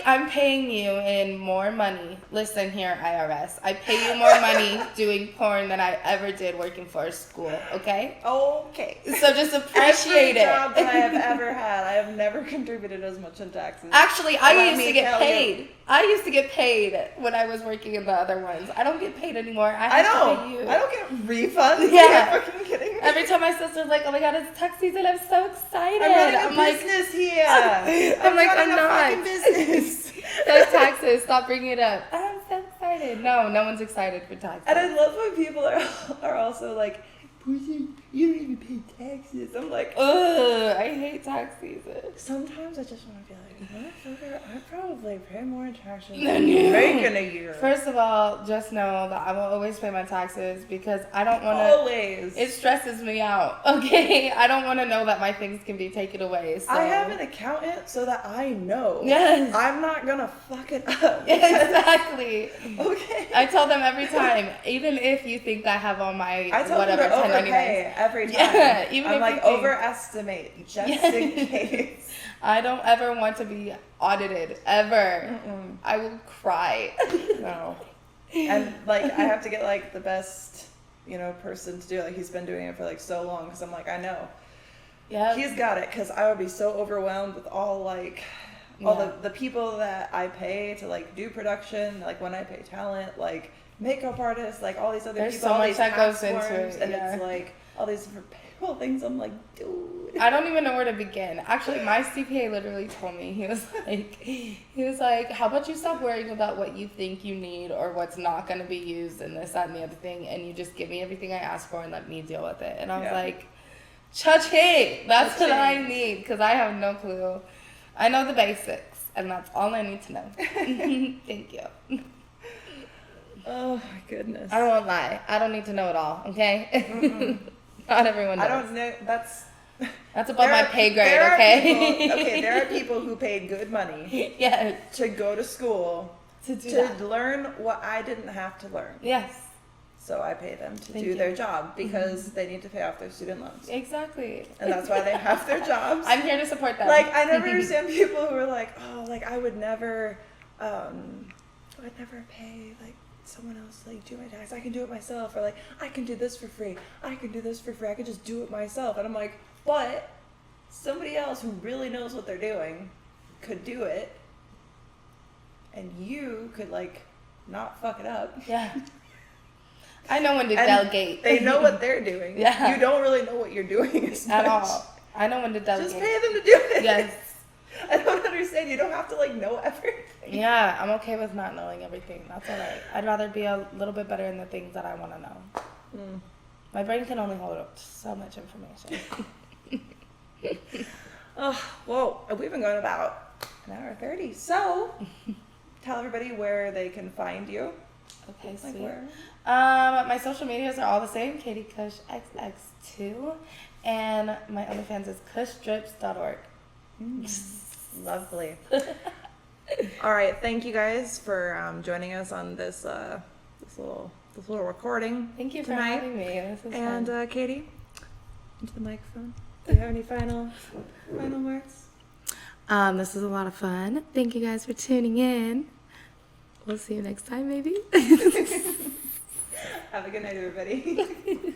I'm paying you in more money. Listen here, IRS. I pay you more money doing porn than I ever did working for a school. Okay. Okay. So just appreciate Every job that I have ever had, I have never contributed as much in taxes. Actually, I used to get paid. I used to get paid when I was working in the other ones. I don't get paid anymore. I have to pay you. I don't get refunds. Yeah. You're fucking kidding me. Every time my sister's like, "Oh my god, it's tax season! I'm so excited." I'm running a business here. I'm like, I'm not. Fucking business. Those taxes. Stop bringing it up. I'm so excited. No one's excited for taxes. And I love when people are also like, "Pussy, you don't even pay taxes." I'm like, ugh, I hate tax season. Sometimes I just want to be like, motherfucker, I probably pay more in taxes than you make in a year. First of all, just know that I will always pay my taxes, because I don't want to. Always. It stresses me out. Okay, I don't want to know that my things can be taken away. So. I have an accountant so that I know. Yes. I'm not gonna fuck it up. Exactly. Okay. I tell them every time, even if you think I have all my I tell whatever them to overpay every time. Yeah, even I'm if like, you think, overestimate just in case. I don't ever want to be audited ever. Mm-mm. I will cry. No. And like, I have to get like the best, person to do it. Like, he's been doing it for like so long, because I'm like, I know. Yeah. He's got it, because I would be so overwhelmed with all the people that I pay to like do production, like when I pay talent, like makeup artists, like all these other There's people, so all much these that tax goes into forms, it, and yeah. it's like all these different April things. I'm like, dude. I don't even know where to begin. Actually, my CPA literally told me, he was like, how about you stop worrying about what you think you need or what's not going to be used and this, that, and the other thing, and you just give me everything I ask for and let me deal with it. And I was like, cha-ching! That's what I need, because I have no clue. I know the basics, and that's all I need to know. Thank you. Oh my goodness. I won't lie. I don't need to know it all, okay? Not everyone does. I don't know. That's above my pay grade, okay? There are people who paid good money to go to school to learn what I didn't have to learn. Yes. So I pay them to do their job because they need to pay off their student loans. Exactly. And that's why they have their jobs. I'm here to support them. Like, I never understand people who are like, oh, like, I would never pay, like, someone else, like, do my tax. I can do it myself. Or, like, I can do this for free. I can do this for free. I can just do it myself. And I'm like, but somebody else who really knows what they're doing could do it. And you could, like, not fuck it up. Yeah. I know when to delegate. They know what they're doing. Yeah. You don't really know what you're doing as much. At all. I know when to delegate. Just pay them to do it. Yes. I don't understand. You don't have to, like, know everything. Yeah, I'm okay with not knowing everything. That's all right. I'd rather be a little bit better in the things that I want to know. My brain can only hold so much information. Oh, well, we've been going about an hour 30. So, tell everybody where they can find you. Okay, like sweet. where? My social medias are all the same, Katie Kush XX2, and my OnlyFans is kushstrips.org. Lovely. All right, thank you guys for joining us on this little recording. Thank you for tonight. having me. This is And fun. Katie, into the microphone. Do you have any final words? This was a lot of fun. Thank you guys for tuning in. We'll see you next time, maybe. Have a good night, everybody.